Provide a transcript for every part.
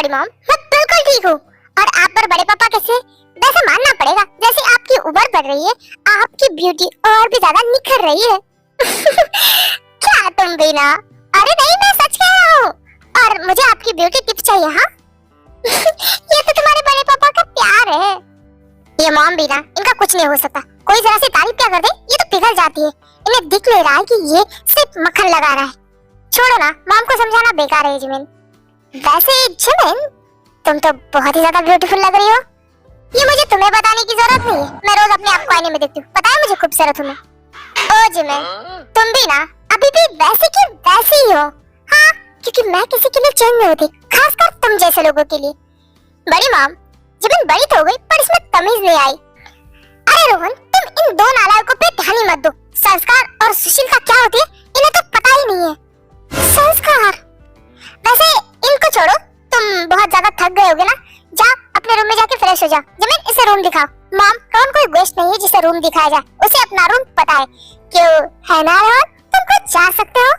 बड़ी मॉम, मैं बिल्कुल ठीक हूँ। और आप पर बड़े पापा कैसे? वैसे मानना पड़ेगा, जैसे आपकी उम्र बढ़ रही है, आपकी ब्यूटी और भी ज्यादा निखर रही है। क्या तुम भी ना? अरे नहीं, मैं सच कह रहा हूँ। और मुझे आपकी ब्यूटी टिप्स चाहिए। हाँ। ये तो तुम्हारे बड़े पापा का प्यार है। ये मॉम भी ना, इनका कुछ नहीं हो सकता। कोई जरा सी तारीफ क्या कर दे, ये तो पिघल जाती है। इन्हें दिख नहीं रहा है कि ये सिर्फ मक्खन लगा रहा है। छोड़ो ना, मॉम को समझाना बेकार है। जिमिन, वैसे जिमिन, तुम तो बहुत ही ज्यादा ब्यूटीफुल लग रही हो। ये मुझे तुम्हें बताने की जरूरत नहीं है, मैं रोज अपने आप को आईने में देखती हूँ। पता है मुझे खूबसूरत हूँ मैं। ओ जिमिन, तुम भी ना अभी भी वैसे की वैसी ही हो। हाँ, क्योंकि मैं किसी के लिए चेंज नहीं होती, खासकर तुम जैसे लोगों के लिए। बड़ी मॉम, जिमिन बड़ी तो हो गई, पर इसमें तमीज नहीं आई। अरे रोहन, तुम इन दो नालायकों पे ध्यान ही मत दो। संस्कार और सुशीलता क्या होती है, इन्हें तो पता ही नहीं है। संस्कार? वैसे इनको छोड़ो, तुम बहुत ज्यादा थक गए होगे ना। जा अपने रूम में जाके फ्रेश हो जा। जिमिन, इसे रूम दिखाओ। मॉम, रोहन कोई गेस्ट नहीं है जिसे रूम दिखाया जाए, उसे अपना रूम पता है। क्यों, है ना रोहन? तुम खुद जा सकते हो।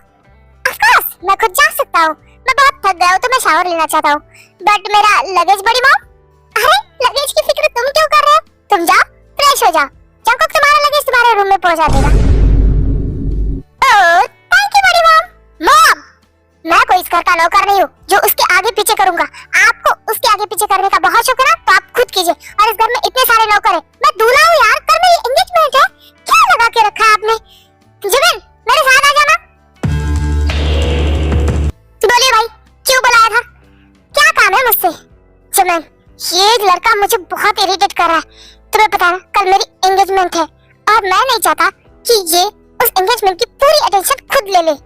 ऑफ कोर्स, मैं खुद जा सकता हूँ। मैं बहुत थक गया हूँ तो मैं शावर लेना चाहता हूँ। बट मेरा लगेज बड़ी मॉम। अरे लगेज की फिक्र तुम क्यों कर रहे हो? तुम जाओ, फ्रेश हो जाओ। जंकुक तुम्हारा लगेज तुम्हारे रूम में पहुंचा देगा। ओह, थैंक यू बड़ी मॉम। मॉम, मैं कोई इस घर का नौकर नहीं हूँ जो उसके आगे पीछे करूंगा। आपको उसके आगे पीछे करने का बहुत शौक है ना, तो आप खुद कीजिए। और इस घर में इतने सारे नौकर हैं, मैं दूल्हा हूँ यार, कल मेरी एंगेजमेंट है। क्या लगा के रखा है आपने? जिमिन, मेरे साथ आ जाना। बोलिए भाई, क्यों बुलाया था? क्या काम है मुझसे? जिमिन, ये लड़का मुझे बहुत इरिटेट कर रहा है। तुम्हें पता है कल मेरी एंगेजमेंट है और मैं नहीं चाहता कि ये उस एंगेजमेंट की पूरी अटेंशन खुद ले ले।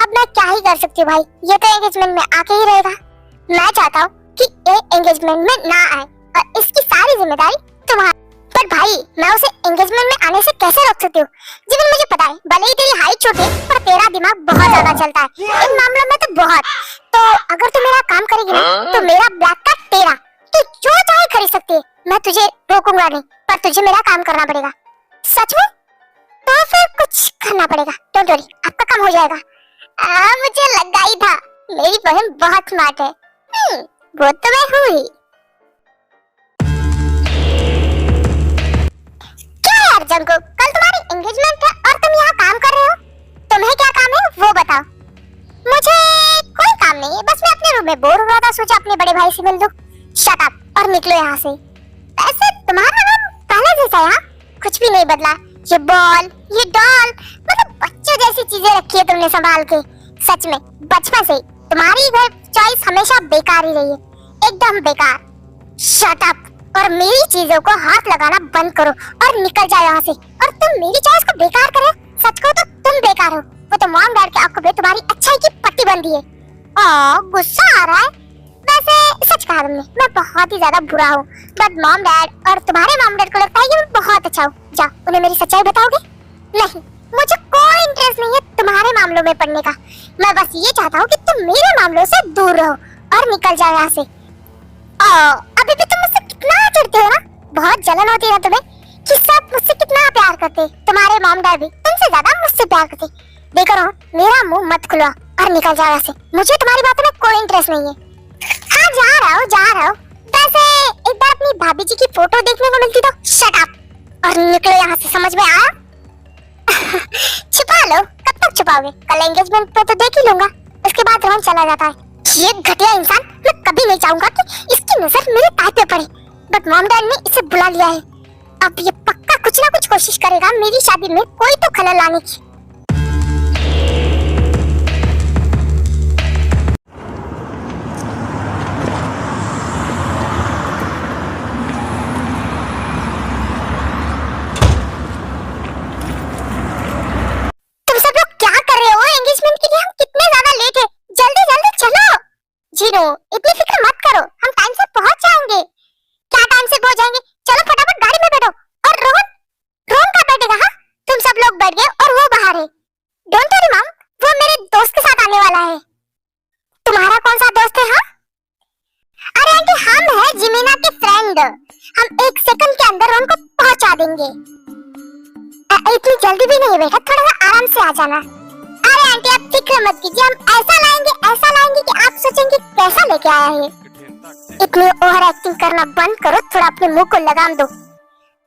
अब मैं क्या ही कर सकती हूँ भाई, ये तो एंगेजमेंट में आके ही रहेगा। मैं चाहता हूँ कि ये एंगेजमेंट में ना आए और इसकी सारी जिम्मेदारी तुम्हारी। पर भाई, मैं उसे एंगेजमेंट में आने से कैसे रोक सकती हूँ? जिमिन, मुझे पता है भले ही तेरी हाइट छोटी है, पर तेरा दिमाग बहुत ज्यादा चलता है इन मामलों में तो बहुत। तो अगर तू मेरा काम करेगी ना, तो मेरा ब्लैक का तेरा, तू जो चाहे खरीद सकती है। मैं तुझे रोकूंगा नहीं, पर तुझे मेरा काम करना पड़ेगा। सच में? तो फिर कुछ करना पड़ेगा। डोंट वरी, आपका काम हो जाएगा। मुझे लगा ही था, मेरी बहन बहुत स्मार्ट है। वो तो मैं हूँ ही। क्या यार जंकुक, कल तुम्हारी एंगेजमेंट है और तुम यहाँ काम कर रहे हो। तुम्हें क्या काम है वो बताओ। मुझे कोई काम नहीं है, बस मैं अपने रूम में बोर हो रहा था, सोचा अपने बड़े भाई से मिल लूं। शट अप और निकलो यहाँ से। वैसे तुम्हारा नाम पहले जैसा है, कुछ भी नहीं बदला। ये बॉल, ये डॉल, मतलब बच्चों जैसी चीजें रखी है तुमने संभाल के। सच में बचपन से तुम्हारी घर चॉइस हमेशा बेकार ही रही है, एकदम बेकार। शट अप और मेरी चीजों को हाथ लगाना बंद करो और निकल जाओ यहाँ से। और तुम मेरी चॉइस को बेकार करे, सच को तो तुम बेकार हो। वो तो मॉम डैड के आंखों में तुम्हारी अच्छाई की पट्टी बंधी है। गुस्सा आ रहा है? वैसे सच कहा तुमने, मैं बहुत ही ज्यादा बुरा हूँ। बट मॉम डैड और तुम्हारे मॉम डैड को लगता है कि मैं बहुत अच्छा हूँ। जाओ, उन्हें मेरी सच्चाई बताओगे? नहीं, मुझे कोई इंटरेस्ट नहीं है तुम्हारे मामलों में पढ़ने का। मैं बस ये चाहता हूँ कि तुम मेरे मामलों से दूर रहो और निकल जाओ यहाँ से। अभी भी तुम मुझसे कितना चिढ़ते हो ना, बहुत जलन होती है ना तुम्हें कि सब मुझसे कितना प्यार करते। तुम्हारे मॉम डैड भी तुमसे ज्यादा मुझसे प्यार करते। देखो रोहन, मेरा मुंह मत खुलवा और निकल जाओ यहाँ से। मुझे तुम्हारी बातों में कोई इंटरेस्ट नहीं है। हाँ, जा रहा हूँ, जा रहा हूँ। वैसे एक बार अपनी भाभी जी की फोटो देखने को मिलती तो। शट अप और निकलो यहाँ से, समझ में आया? छुपा लो, कब तक छुपाओगे? कल एंगेजमेंट पे तो देख ही लूंगा, उसके बाद रोहन चला जाता है। ये घटिया इंसान, मैं कभी नहीं चाहूंगा कि इसकी नजर मेरे ताई पे पड़े। बट मॉम डैड ने इसे बुला लिया है, अब ये पक्का कुछ ना कुछ कोशिश करेगा मेरी शादी में कोई तो खलल लाने की। जीरो, इतनी फिक्र मत करो, हम टाइम से पहुंच जाएंगे। क्या टाइम से पहुंच जाएंगे? चलो फटाफट गाड़ी में बैठो। और रोहन, रोहन कहाँ बैठेगा? हाँ, तुम सब लोग बैठ गए और वो बाहर है। डोंट वरी मॉम, वो मेरे दोस्त के साथ आने वाला है। तुम्हारा कौन सा दोस्त है? हाँ, अरे आंटी, हम है जिमीना के फ्रेंड। हम 1 सेकंड के अंदर उनको पहुंचा देंगे। इतनी जल्दी भी नहीं बेटा, थोड़ा सा आराम से आ जाना। अरे आंटी, आप फिक्र मत कीजिए, हम ऐसा लाएंगे कि आप सोचेंगे कैसा लेके आया है। इतनी ओवर एक्टिंग करना बंद करो, थोड़ा अपने मुंह को लगाम दो।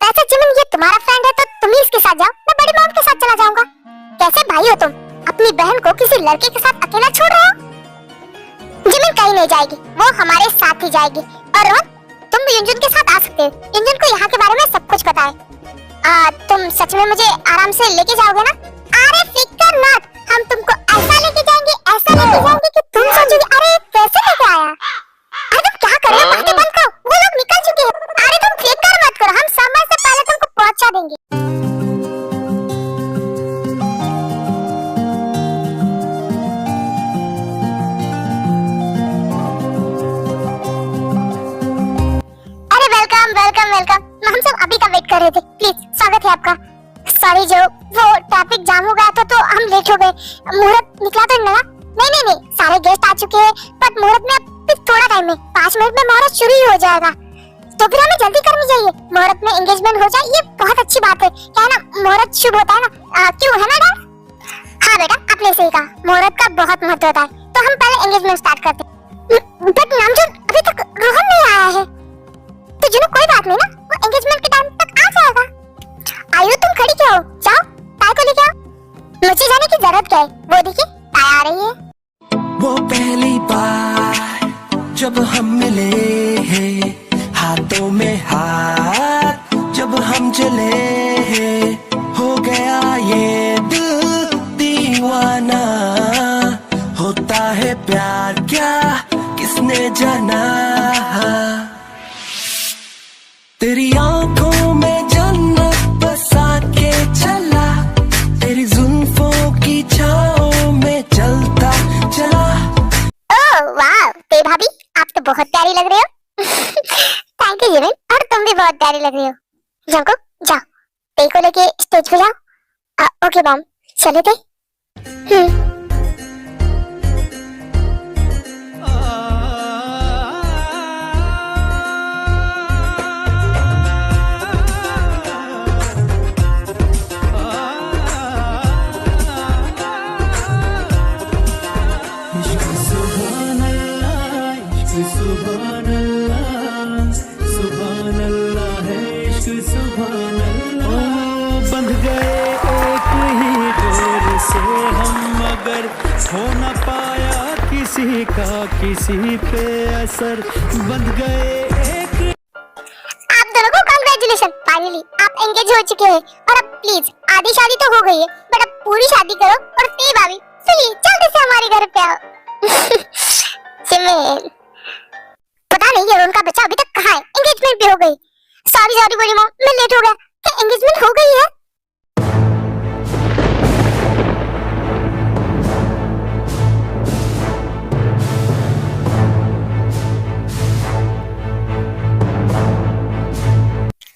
वैसे जिमिन ये तुम्हारा फ्रेंड है तो तुम ही इसके साथ जाओ, मैं बड़ी मॉम के साथ चला जाऊंगा। कैसे भाई हो तुम, अपनी बहन को किसी लड़के के साथ अकेला छोड़ रहे हो? जिमिन कहीं नहीं जाएगी, वो हमारे साथ ही जाएगी। और रोहन तुम भी युंजुन के साथ आ सकते हो, युंजुन को यहाँ के बारे में सब कुछ पता है। तुम सच में मुझे आराम से लेके जाओगे ना? अरे फिकर मत, हम तुमको ऐसा लेके जाएंगे कि तुम सोचोगे अरे कैसे लेके आया। अरे तुम क्या कर रहे हो, बातें बंद करो, वो लोग निकल चुके हैं। अरे तुम फिकर मत करो, हम समय से पहले तुमको पहुंचा देंगे। अरे वेलकम वेलकम वेलकम, हम सब अभी का वेट कर रहे थे, प्लीज स्वागत है आपका। सॉरी जो वो ट्रैफिक जाम हो गया था तो हम लेट हो गए। मुहूर्त निकला तो नहीं? नहीं, सारे गेस्ट आ चुके हैं, बट मुहूर्त में अब थोड़ा टाइम है, 5 मिनट में मुहूर्त शुरू ही हो जाएगा, तो फिर हमें जल्दी करनी चाहिए। मुहूर्त में एंगेजमेंट हो जाए ये बहुत अच्छी बात है, क्या है ना, मुहूर्त शुभ होता है ना, क्यों है ना डर? हाँ बेटा आपने सही कहा, मुहूर्त का बहुत महत्व होता है, तो हम पहले एंगेजमेंट स्टार्ट करते हैं। बट नामजोन अभी तक रोहन नहीं आया है, तो जुनू कोई बात नहीं ना, वो एंगेजमेंट के टाइम तक आ जाएगा। आयु तुम खड़ी क्यों हो, जाओ ताई को लेके आओ। मुझे जाने की जरूरत क्या है, वो देखिए ताई आ रही है। वो पहली बार जब हम मिले हैं, हाथों में हाथ जब हम चले हैं, हो गया ये दिल दीवाना। होता है प्यार क्या किसने जाना, तेरी आंखों में जन्नत बसा के चला, तेरी जुल्फों की छाओं में चलता चला। ओह वाह ते भाभी, आप तो बहुत प्यारी लग रहे हो। थैंक यू जिमिन, और तुम भी बहुत प्यारी लग रही हो। जंकुक जाओ, ते को लेके स्टेज पे जाओ। ओके मॉम, चले थे। बंध गए एक ही डोर से हम, मगर हो न पाया किसी का किसी पे असर। बंध गए एक। आप दोनों को कांग्रेचुलेशन, फाइनली आप एंगेज हो चुके हैं। और अब प्लीज आधी शादी तो हो गई है, बट अब पूरी शादी करो। और ते भाभी चलिए जल्दी से हमारे घर पे आओ। जिमिन पता नहीं ये उनका बच्चा अभी तक कहाँ है, एंगेजमेंट भी हो गई। सॉरी बड़ी मॉम, मैं लेट हो गया। क्या एंगेजमेंट हो गई है?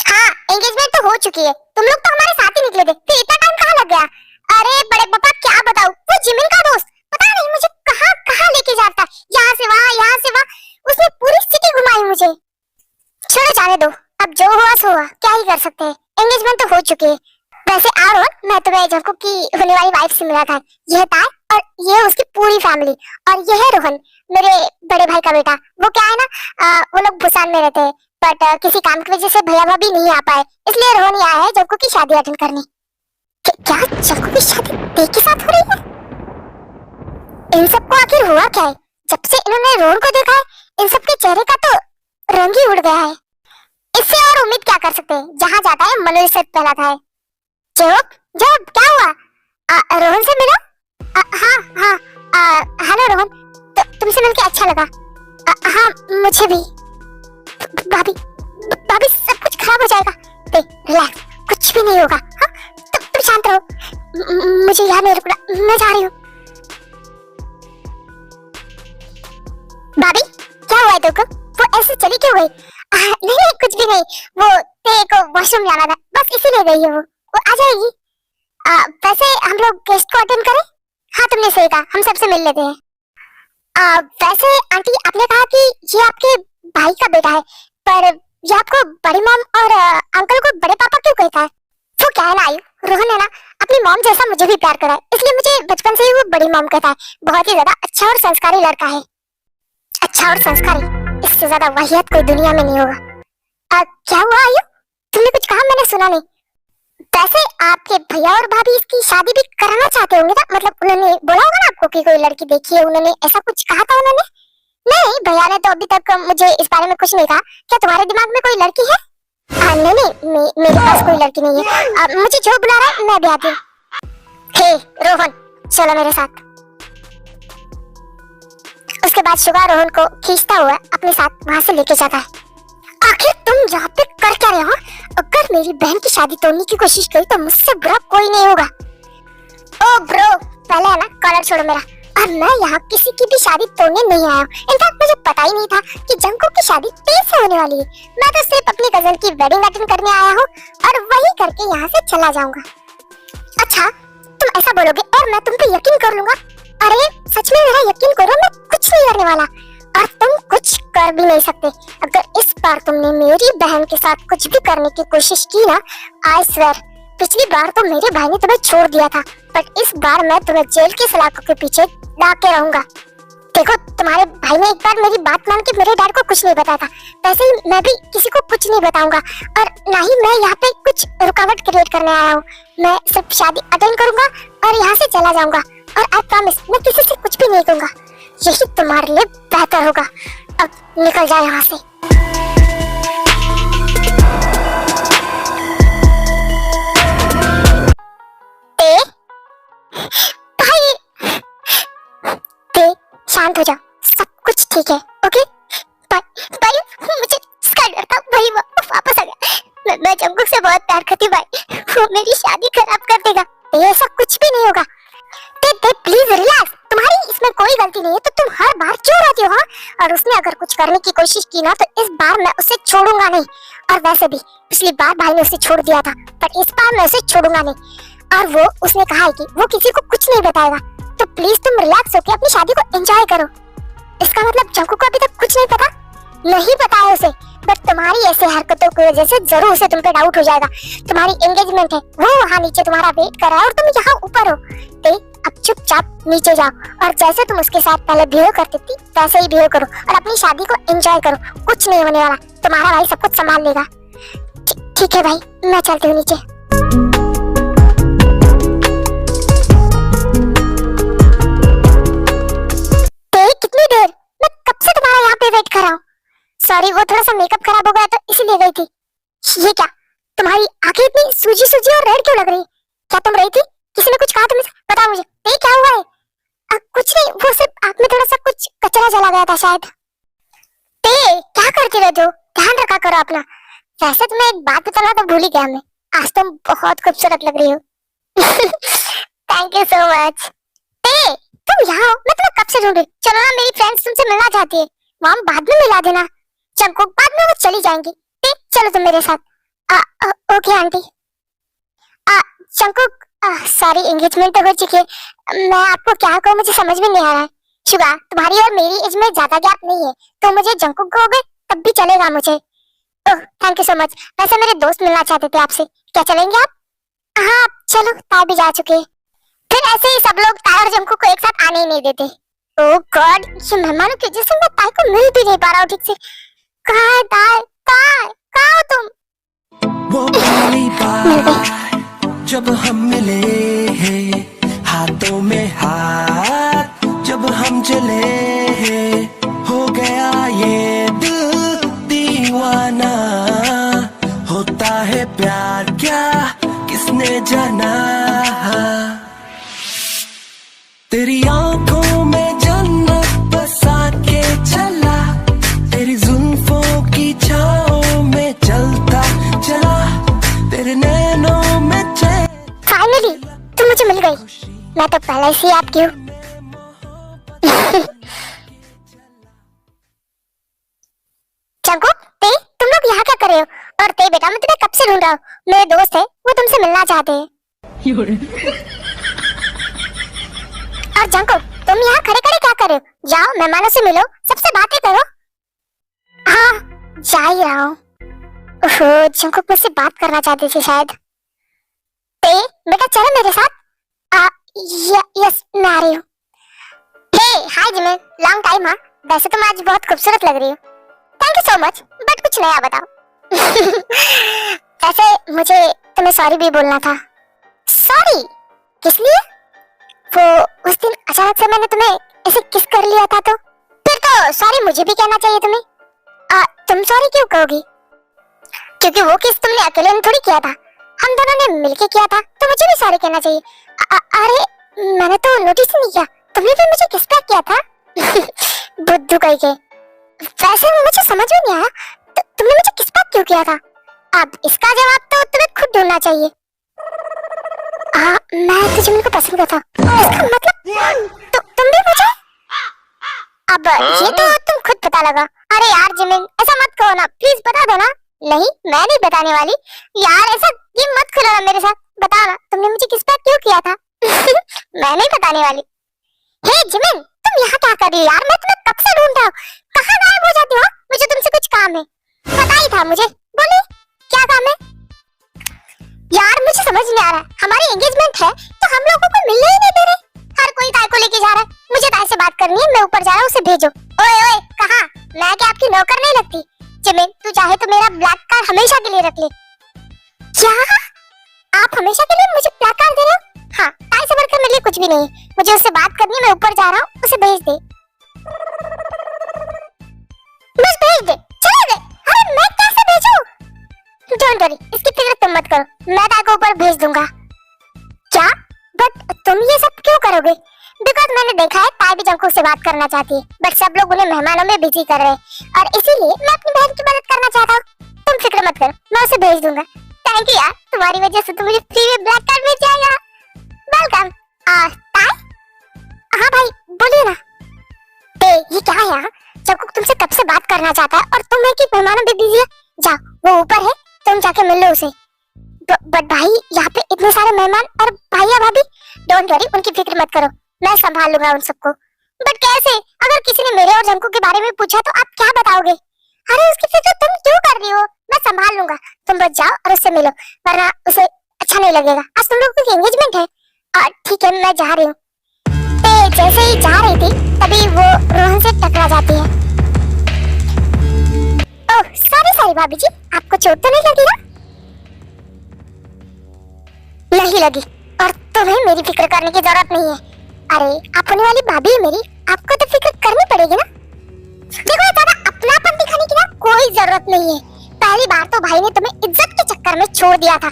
हाँ एंगेजमेंट तो हो चुकी है, तुम लोग तो हमारे साथ ही निकले थे, फिर इतना टाइम कहाँ लग गया? अरे बड़े पापा क्या बताऊं, वो जिमिन का दोस्त पता नहीं मुझे कहाँ कहाँ लेके जाता, यहाँ से वहाँ, उसने पूरी सिटी घुमाई मुझे। छोड़ो जाने दो, अब जो हुआ सो हुआ, क्या ही कर सकते हैं, एंगेजमेंट तो हो चुकी है। वैसे रोहन, मैं तुम्हें जंकुक की होने वाली वाइफ से मिला था, यह ताई और ये उसकी पूरी फैमिली, और यह है रोहन मेरे बड़े भाई का बेटा। वो क्या है ना, वो लोग बुसान में रहते हैं, बट किसी काम की वजह से भैया भाभी नहीं आ पाए, इसलिए रोहन ही आया है जंकुक की शादी अटेंड करने। क्या जंकुक की शादी ते के साथ हो रही है? इन सबको आखिर हुआ क्या है? जब से इन्होंने रोहन को देखा है, इन सबके चेहरे का तो रंग ही उड़ गया है। इससे और उम्मीद क्या कर सकते हैं, जहाँ जाता है मनुष्य से फैलाता है। जब क्या हुआ? रोहन से मिलो? हाँ हेलो रोहन, तुमसे मिलके अच्छा लगा। हाँ मुझे भी। भाभी सब कुछ खराब हो जाएगा, रिलैक्स, कुछ भी नहीं होगा। हाँ तुम शांत रहो, मुझे यहाँ नहीं रुकना, मैं जा रही हूँ। भाभी क्या हुआ है तुमको, वो ऐसे चली क्यों गई? नहीं कुछ भी नहीं, वो ते को वॉशरूम जाना था, बस इसीलिए गई है। वो आ जाएगी। वैसे हम लोग गेस्ट को अटेंड करें? हाँ तुमने सही कहा, हम सबसे मिल लेते हैं। वैसे आंटी आपने कहा कि ये आपके भाई का बेटा है, पर ये आपको बड़ी मॉम और अंकल को बड़े पापा क्यों कहता है? वो क्या है ना आयु, रोहन है ना अपनी मॉम जैसा मुझे भी प्यार करा है, इसलिए मुझे बचपन से ही वो बड़ी मॉम कहता है। बहुत ही ज्यादा अच्छा और संस्कारी लड़का है। अच्छा और संस्कारी इससे ज्यादा वाहियात कोई दुनिया में नहीं होगा। क्या हुआ आयु, तुमने कुछ कहा, मैंने सुना नहीं। वैसे आपके भैया और भाभी इसकी शादी भी कराना चाहते होंगे ना, मतलब उन्होंने बोला होगा ना आपको कि कोई लड़की देखी है, उन्होंने ऐसा कुछ कहा था उन्होंने? नहीं, भैया ने तो अभी तक मुझे इस बारे में कुछ नहीं कहा। क्या तुम्हारे दिमाग में कोई लड़की है? नहीं, मेरे पास कोई लड़की नहीं है। मुझे जो बुला रहा है मैं भी आती हूँ। हे रोहन, चलो मेरे साथ। उसके बाद शुगा रोहन को खींचता हुआ अपने साथ वहां से लेके जाता है। आखिर तुम यहाँ पे कर क्या रहे हो? अगर मेरी बहन की शादी तोड़ने की कोशिश करी तो मुझसे बुरा कोई नहीं होगा। ओ ब्रो, पहले है ना कॉलर छोड़ो मेरा। और मैं यहाँ किसी की भी शादी तोड़ने नहीं आया हूँ। इनफैक्ट मुझे पता ही नहीं था कि जंकुक की शादी तेज से होने वाली है। मैं तो सिर्फ अपनी कजन की वेडिंग अटेंड करने आया हूँ और वही करके यहाँ से चला जाऊंगा। अच्छा, तुम ऐसा बोलोगे और मैं तुम पे यकीन कर लूंगा? अरे सच में मेरा यकीन करो, मैं कुछ नहीं करने वाला और तुम कुछ कर भी नहीं सकते। अगर इस बार तुमने मेरी बहन के साथ कुछ भी करने की कोशिश की ना, आई स्वेयर, पिछली बार तो मेरे भाई ने तुम्हें छोड़ दिया था, बट इस बार मैं तुम्हें जेल की सलाखों के पीछे ला के रहूंगा। देखो, तुम्हारे भाई ने एक बार मेरी बात मान के मेरे डैड को कुछ नहीं बताया था, वैसे ही मैं भी किसी को कुछ नहीं बताऊंगा और ना ही मैं यहाँ पे कुछ रुकावट क्रिएट करने आया हूँ। मैं सिर्फ शादी अटेंड करूंगा और यहाँ से चला जाऊंगा और आई प्रॉमिस मैं किसी से कुछ भी नहीं कहूंगा। यही तुम्हारे लिए बेहतर होगा। अब निकल जाए यहाँ से। शांत हो जाओ, सब कुछ ठीक है, ओके? भाई मुझे इसका डर था, वही वापस आ गया। मैं जंकुक से बहुत प्यार करती हूँ भाई, वो मेरी शादी खराब कर देगा। ऐसा कुछ भी नहीं होगा। प्लीज रिलैक्स, तुम्हारी इसमें कोई गलती नहीं है, तो तुम हर बार क्यों रोती हो? और उसने अगर कुछ करने की कोशिश की ना, तो इस बार मैं उसे छोड़ूंगा नहीं। और वैसे भी पिछली बार भाई ने उसे छोड़ दिया था, पर इस बार मैं उसे छोड़ूंगा नहीं। और वो उसने कहा है कि वो किसी को कुछ नहीं बताएगा। तो प्लीज तुम रिलैक्स होकर अपनी शादी को एंजॉय करो। इसका मतलब जंकुक को अभी तक कुछ नहीं पता? नहीं पता है उसे, बट तुम्हारी ऐसे हरकतों की वजह से जरूर उसे तुम पे डाउट हो जाएगा। तुम्हारी एंगेजमेंट है, वो वहाँ नीचे तुम्हारा वेट कर रहा है और तुम यहाँ ऊपर हो। ते अब चुपचाप नीचे जाओ और जैसे तुम उसके साथ पहले बिहेव करती थी वैसे ही बिहेव करो और अपनी शादी को एंजॉय करो। कुछ नहीं होने वाला, तुम्हारा भाई सब कुछ संभाल लेगा। ठीक है भाई, मैं चलती हूँ नीचे। कितनी देर? मैं कब से तुम्हारा यहाँ पे वेट कर रहा हूँ। सॉरी, वो थोड़ा सा मेकअप खराब हो गया तो इसीलिए गई थी। ये क्या, तुम्हारी आंखें इतनी सूजी सूजी और रेड क्यों लग रही? क्या तुम रही थी? किसी ने कुछ कहा तुम्हें? बताओ मुझे, ये क्या हुआ है? कुछ नहीं, वो सिर्फ आंख में थोड़ा सा कुछ कचरा जला गया था शायद। क्या करती रहती हो? ध्यान रखा करो अपना। वैसे तुम्हें एक बात बताना तो भूल ही गया मैं, आज तुम बहुत खूबसूरत लग रही हो। Thank you so much. तुम यहाँ हो, मैं तुम्हें कब से ढूंढ रही। चलो ना, मेरी फ्रेंड्स तुमसे मिलना चाहती है, वहाँ बाद में मिला देना। जंकुक, बाद में वो चली जाएंगी। चलो तुम मेरे साथ। Okay aunty. Jungkook, sorry, engagement तो हो चुकी है। मैं आपको क्या कहूँ, मुझे समझ में नहीं आ रहा है। शुगा, तुम्हारी और मेरी एज में ज्यादा गैप नहीं है, तो मुझे जंकुक कहोगे तब भी चलेगा मुझे। Oh thank you so much. वैसे मेरे दोस्त मिलना चाहते थे आपसे, क्या चलेंगे आप? हाँ चलो, तार भी जा चुके हैं। फिर ऐसे ही सब लोग तार और जंकुक को एक साथ आने ही नहीं देते। ओह गॉड, ये मेहमानों की वजह से मैं तार को मिल भी नहीं पा रहा हूँ ठीक से। कहाँ है तार? तार, कहाँ हो तुम? वो पहली बार जब हम मिले हैं, हाथों में हाथ जब हम चले हैं, हो गया ये दिल दीवाना। होता है प्यार क्या किसने जाना। तेरी आंखों में जन्नत बसा के चला, तेरी जुल्फों की छाओं में चलता चला, तेरे नैनों में चैन। फाइनली तुम मुझे मिल गई, मैं तो पहले से याद की हूँ। जंकुक, तुम लोग यहाँ क्या कर रहे हो? और बेटा, मैं तुम्हें कब से ढूंढ रहा हूँ। मेरे दोस्त है, वो तुमसे मिलना चाहते हैं। और जंकुक, तुम यहाँ खड़े खड़े क्या कर रहे हो? जाओ मेहमानों से मिलो, सबसे बातें करो। हाँ जा ही रहा हूँ। ओहो, जंकुक मुझसे बात करना चाहते थे शायद। बेटा चलो मेरे साथ। यस मैं आ रही हूँ। हे हाय जिमिन, लॉन्ग टाइम। हाँ वैसे तुम आज बहुत खूबसूरत लग रही हो। यू सो मच, बट कुछ नया बताओ। ऐसे मुझे तुम्हें सॉरी भी बोलना था। सॉरी? किस लिए? वो उस दिन अचानक से मैंने तुम्हें ऐसे किस कर लिया था, तो फिर तो सॉरी मुझे भी कहना चाहिए तुम्हें। तुम सॉरी क्यों कहोगी? क्योंकि वो किस तुमने अकेले में थोड़ी किया था, हम दोनों ने मिलके किया था, तो मुझे भी सॉरी कहना चाहिए। अरे मैंने तो नोटिस नहीं किया, तुमने भी मुझे किस बैक किया था। बुद्धू कहीं के। वैसे मुझे समझ में नहीं आया, तुमने मुझे किस बैक क्यों किया था? अब इसका जवाब तो तुम्हें खुद ढूंढना चाहिए। मैं तो जिमिन को पसंद करता हूँ। इसका मतलब तुम भी मुझे? अब ये तो तुम खुद पता लगा। अरे यार जिमिन, ऐसा मत कहो ना, प्लीज बता दो ना। नहीं, मैं नहीं बताने वाली। यार ऐसा गेम मत खेलो ना मेरे साथ, बताओ ना तुमने मुझे किस बात क्यों किया था। मैं नहीं बताने वाली। हे जिमिन, तुम यहाँ क्या कर रही हो यार? मैं तुम्हें कब से ढूंढ रहा हूँ, कहाँ गायब हो जाती हो? मुझे तुमसे कुछ काम है। पता ही था मुझे, बोलिए क्या काम है? यार मुझे समझ नहीं आ रहा है, हमारी एंगेजमेंट है तो हम लोगों को मिलने ही नहीं दे रहे। हर कोई ताई को लेके जा रहा है, मुझे ताई से बात करनी है, मैं ऊपर जा रहा हूँ, उसे भेजो। ओए ओए, कहाँ? मैं क्या आपकी नौकर नहीं लगती? जिमिन, तू चाहे तो मेरा ब्लैक कार्ड हमेशा के लिए रख ले। क्या? आप हमेशा के लिए मुझे ब्लैक कार्ड दे रहे हो? हाँ, ताई से बढ़कर मेरे लिए कुछ भी नहीं है, मुझे उससे बात करनी है, मैं ऊपर जा रहा हूँ, उसे भेज दे। बस भेज दे, चले गए। अरे मैं कैसे भेजूं? डोंट वरी, इसकी फिक्र तुम मत करो, मैं ताई को ऊपर भेज दूंगा। क्या? बट तुम ये सब क्यों करोगे? बिकॉज मैंने देखा है ताई भी जंकुक से बात करना चाहती है, बट सब लोग उन्हें मेहमानों में बिजी कर रहे हैं, और इसीलिए मैं अपनी बहन की मदद करना चाहता हूँ। तुम फिक्र मत करो, मैं उसे भेज दूंगा। थैंक यू यार, तुम्हारी वजह से तो मुझे फ्री में ब्लैक कार्ड मिल जाएगा। वेलकम। ताई? हाँ भाई, बोलिए ना। ये क्या है यार? जंकुक तुमसे कब से बात करना चाहता है और तुम है कि मेहमानों में बिजी है। जाओ, वो ऊपर है, तुम जाके मिल लो उसे। बट भाई, यहाँ पे इतने सारे मेहमान और भैया भाभी। डोंट वरी, उनकी फिक्र मत करो, मैं संभाल लूंगा उन सबको। बट कैसे? अगर किसी ने मेरे और जंकुक के बारे में पूछा तो आप क्या बताओगे? अरे उसकी फिक्र तुम क्यों कर रही हो, मैं संभाल लूंगा, तुम बच जाओ और उससे मिलो, वरना उसे अच्छा नहीं लगेगा। आज तुम लोगों की एंगेजमेंट है। ठीक है, मैं जा रही हूँ। जैसे ही जा रही थी तभी वो रोहन से टकरा जाती है। ओह सॉरी भाभी जी, आपको चोट तो नहीं लगी ना? नहीं लगी, और तुम्हें मेरी फिक्र करने की जरूरत नहीं है। अरे आप होने वाली भाभी है मेरी, आपको तो फिक्र करनी पड़ेगी ना। देखो ज्यादा अपनापन दिखाने की ना कोई जरूरत नहीं है। पहली बार तो भाई ने तुम्हें इज्जत के चक्कर में छोड़ दिया था।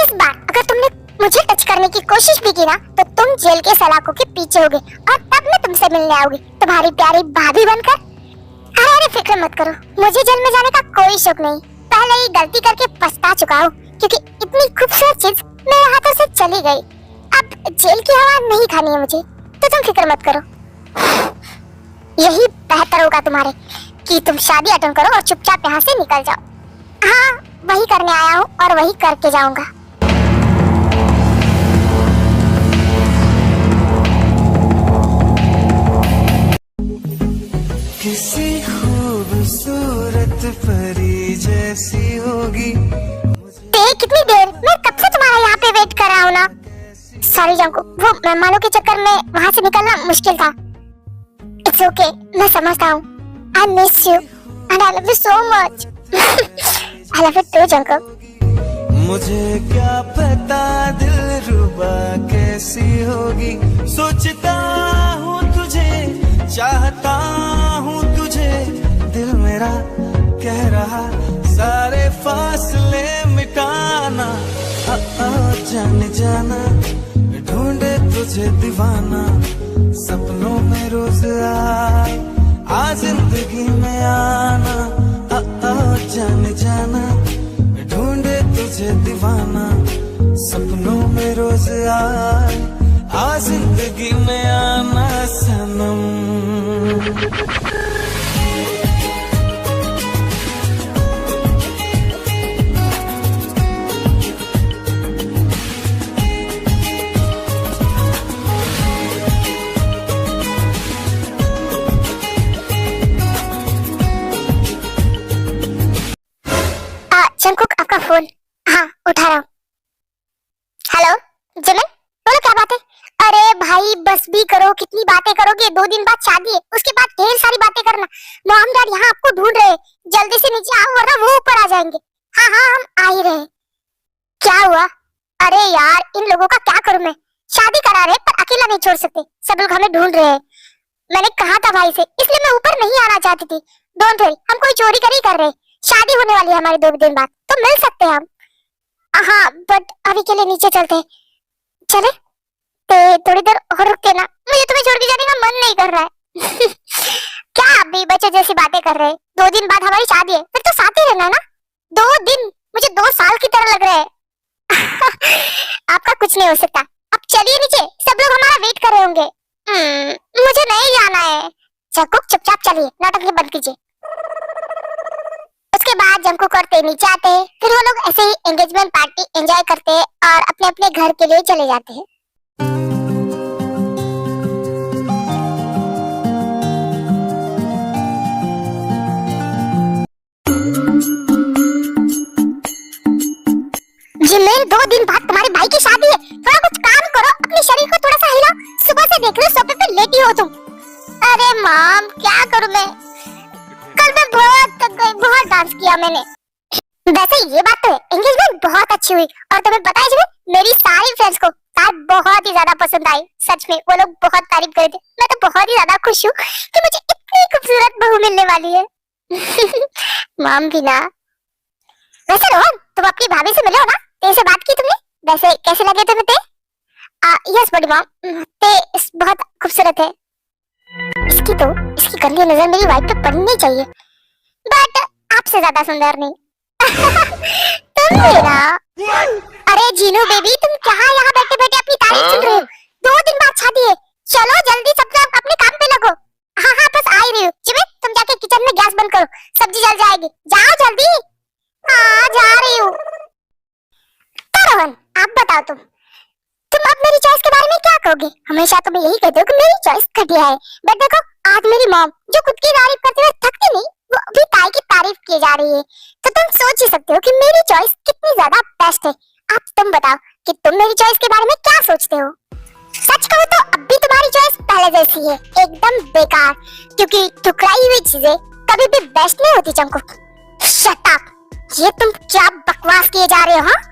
इस बार अगर तुमने मुझे टच करने की कोशिश भी की ना तो तुम जेल के सलाखों के पीछे होगे, और तब मैं तुमसे मिलने आऊंगी तुम्हारी प्यारी भाभी बनकर। अरे फिक्र मत करो, मुझे जेल में जाने का कोई शौक नहीं। पहले ही गलती करके पछता चुका हूँ, क्योंकि इतनी खूबसूरत चीज मेरे हाथों से चली गई। अब जेल की हवा नहीं खानी है मुझे, तो तुम फिक्र मत करो। यही बेहतर होगा तुम्हारे कि तुम शादी अटेंड करो और चुपचाप यहाँ से निकल जाओ। हाँ, वही करने आया हूँ और वही करके जाऊंगा। किसी खूबसूरत परी जैसी होगी। कितनी देर, मैं कब से तुम्हारा यहाँ पे वेट कर रहा हूँ ना। सॉरी जंकुक, वो मेहमानों के चक्कर में वहाँ से निकलना मुश्किल था। इट्स ओके, मैं समझता हूँ। I miss you and I love you so much. I love you too Jungkook. मुझे क्या पता दिलरुबा कैसी होगी, सोचता हूँ तुझे, चाहता हूँ तुझे, दिल मेरा कह रहा सारे फासले मिटाना। जाने जाना ढूंढे तुझे दीवाना, सपनों में रोज आ जिंदगी में आना। जाने जाना ढूंढे तुझे दीवाना, सपनों में रोज आ जिंदगी में आना सनम। जंकुक, आपका फोन। हाँ, उठा रहा हूँ। हेलो जिमिन, बोलो क्या बात है? अरे भाई बस भी करो, कितनी बातें करोगे? 2 दिन बाद शादी है, उसके बाद ढेर सारी बातें करना। मॉम डैड यहाँ आपको ढूंढ रहे हैं, जल्दी से नीचे आओ वरना वो ऊपर आ जाएंगे। हाँ हाँ हम आ ही रहे। क्या हुआ? अरे यार इन लोगों का क्या करूं मैं? शादी करा रहे पर अकेला नहीं छोड़ सकते, सब लोग हमें ढूंढ रहे हैं। मैंने कहा था भाई से, इसलिए मैं ऊपर नहीं आना चाहती थी। डोंट वरी, हम कोई चोरी कर ही कर रहे। शादी होने वाली है हमारी 2 दिन बाद, तो मिल सकते हैं हम। हाँ बट अभी के लिए नीचे चलते हैं। चले तो थोड़ी देर और रुके ना, मुझे तुम्हें छोड़ के जाने का मन नहीं कर रहा है। क्या आप भी बच्चे जैसी बातें कर रहे हैं? 2 दिन बाद हमारी शादी है, फिर तो साथ ही रहना ना। 2 दिन मुझे 2 साल की तरह लग रहे हैं। आपका कुछ नहीं हो सकता। अब चलिए नीचे, सब लोग हमारा वेट कर रहे होंगे। मुझे नहीं जाना है। जंकुक चुपचाप चलिए, नाटक बंद कीजिए। उसके बाद जंकुक और ते नीचे आते हैं, फिर वो लोग ऐसे ही एंगेजमेंट पार्टी एंजॉय करते हैं और अपने अपने घर के लिए चले जाते हैं। जिमिन 2 दिन बाद तुम्हारे भाई की शादी है, थोड़ा कुछ काम करो, अपने शरीर को थोड़ा सा हिलाओ। सुबह से देख रही हूँ सोफे पे लेटी हो तुम। अरे मॉम क्या करूँ मैं, कल मैं बहुत थक गई, बहुत डांस किया मैंने। वैसे ये बात तो है, एंगेजमेंट बहुत अच्छी हुई और तुम्हें पता है जिमिन, मेरी सारी फ्रेंड्स को कार बहुत ही ज्यादा पसंद आई। सच में वो लोग बहुत तारीफ कर रहे थे। मैं तो बहुत ही ज्यादा खुश हूँ कि मुझे इतनी खूबसूरत बहू मिलने वाली है। मॉम भी ना। वैसे रोहन तुम अपनी भाभी से मिले हो ना? ते से बात की तुमने? वैसे कैसे लगे तुम्हें ते? यस बड़ी मॉम, ते बहुत खूबसूरत है। इसकी गंदी नजर मेरी वाइफ पे पड़नी चाहिए, बट आपसे ज्यादा सुंदर नहीं। तुम भी ना। अरे जीनू बेबी तुम क्या यहाँ बैठे बैठे अपनी तारीफ सुन रहे हो? 2 दिन बाद शादी है, चलो जल्दी सब लोग अपने काम पे लगो। हाँ हाँ बस आ ही रही हूँ। जिमिन तुम जाके किचन में गैस बंद करो, सब्जी जल जाएगी, जाओ जल्दी। हाँ जा रही हूँ। रोहन आप बताओ, तुम अब मेरी चॉइस के बारे में क्या कहोगे? हमेशा तुम यही कहते हो कि मेरी चॉइस घटिया है, बट देखो आज मेरी मॉम जो खुद की तारीफ करते हुए थकती नहीं, वो अभी ताई की तारीफ की जा रही है, तो तुम सोच ही सकते हो कि मेरी चॉइस कितनी ज्यादा बेस्ट है। अब तुम बताओ कि तुम मेरी चॉइस के बारे में क्या सोचते हो? सच कहूँ तो अब भी तुम्हारी चॉइस पहले जैसी है, एकदम बेकार, क्योंकि ठुकराई हुई चीजें कभी भी बेस्ट नहीं होती। जंकुक शट अप, ये तुम क्या बकवास किए जा रहे हो? हाँ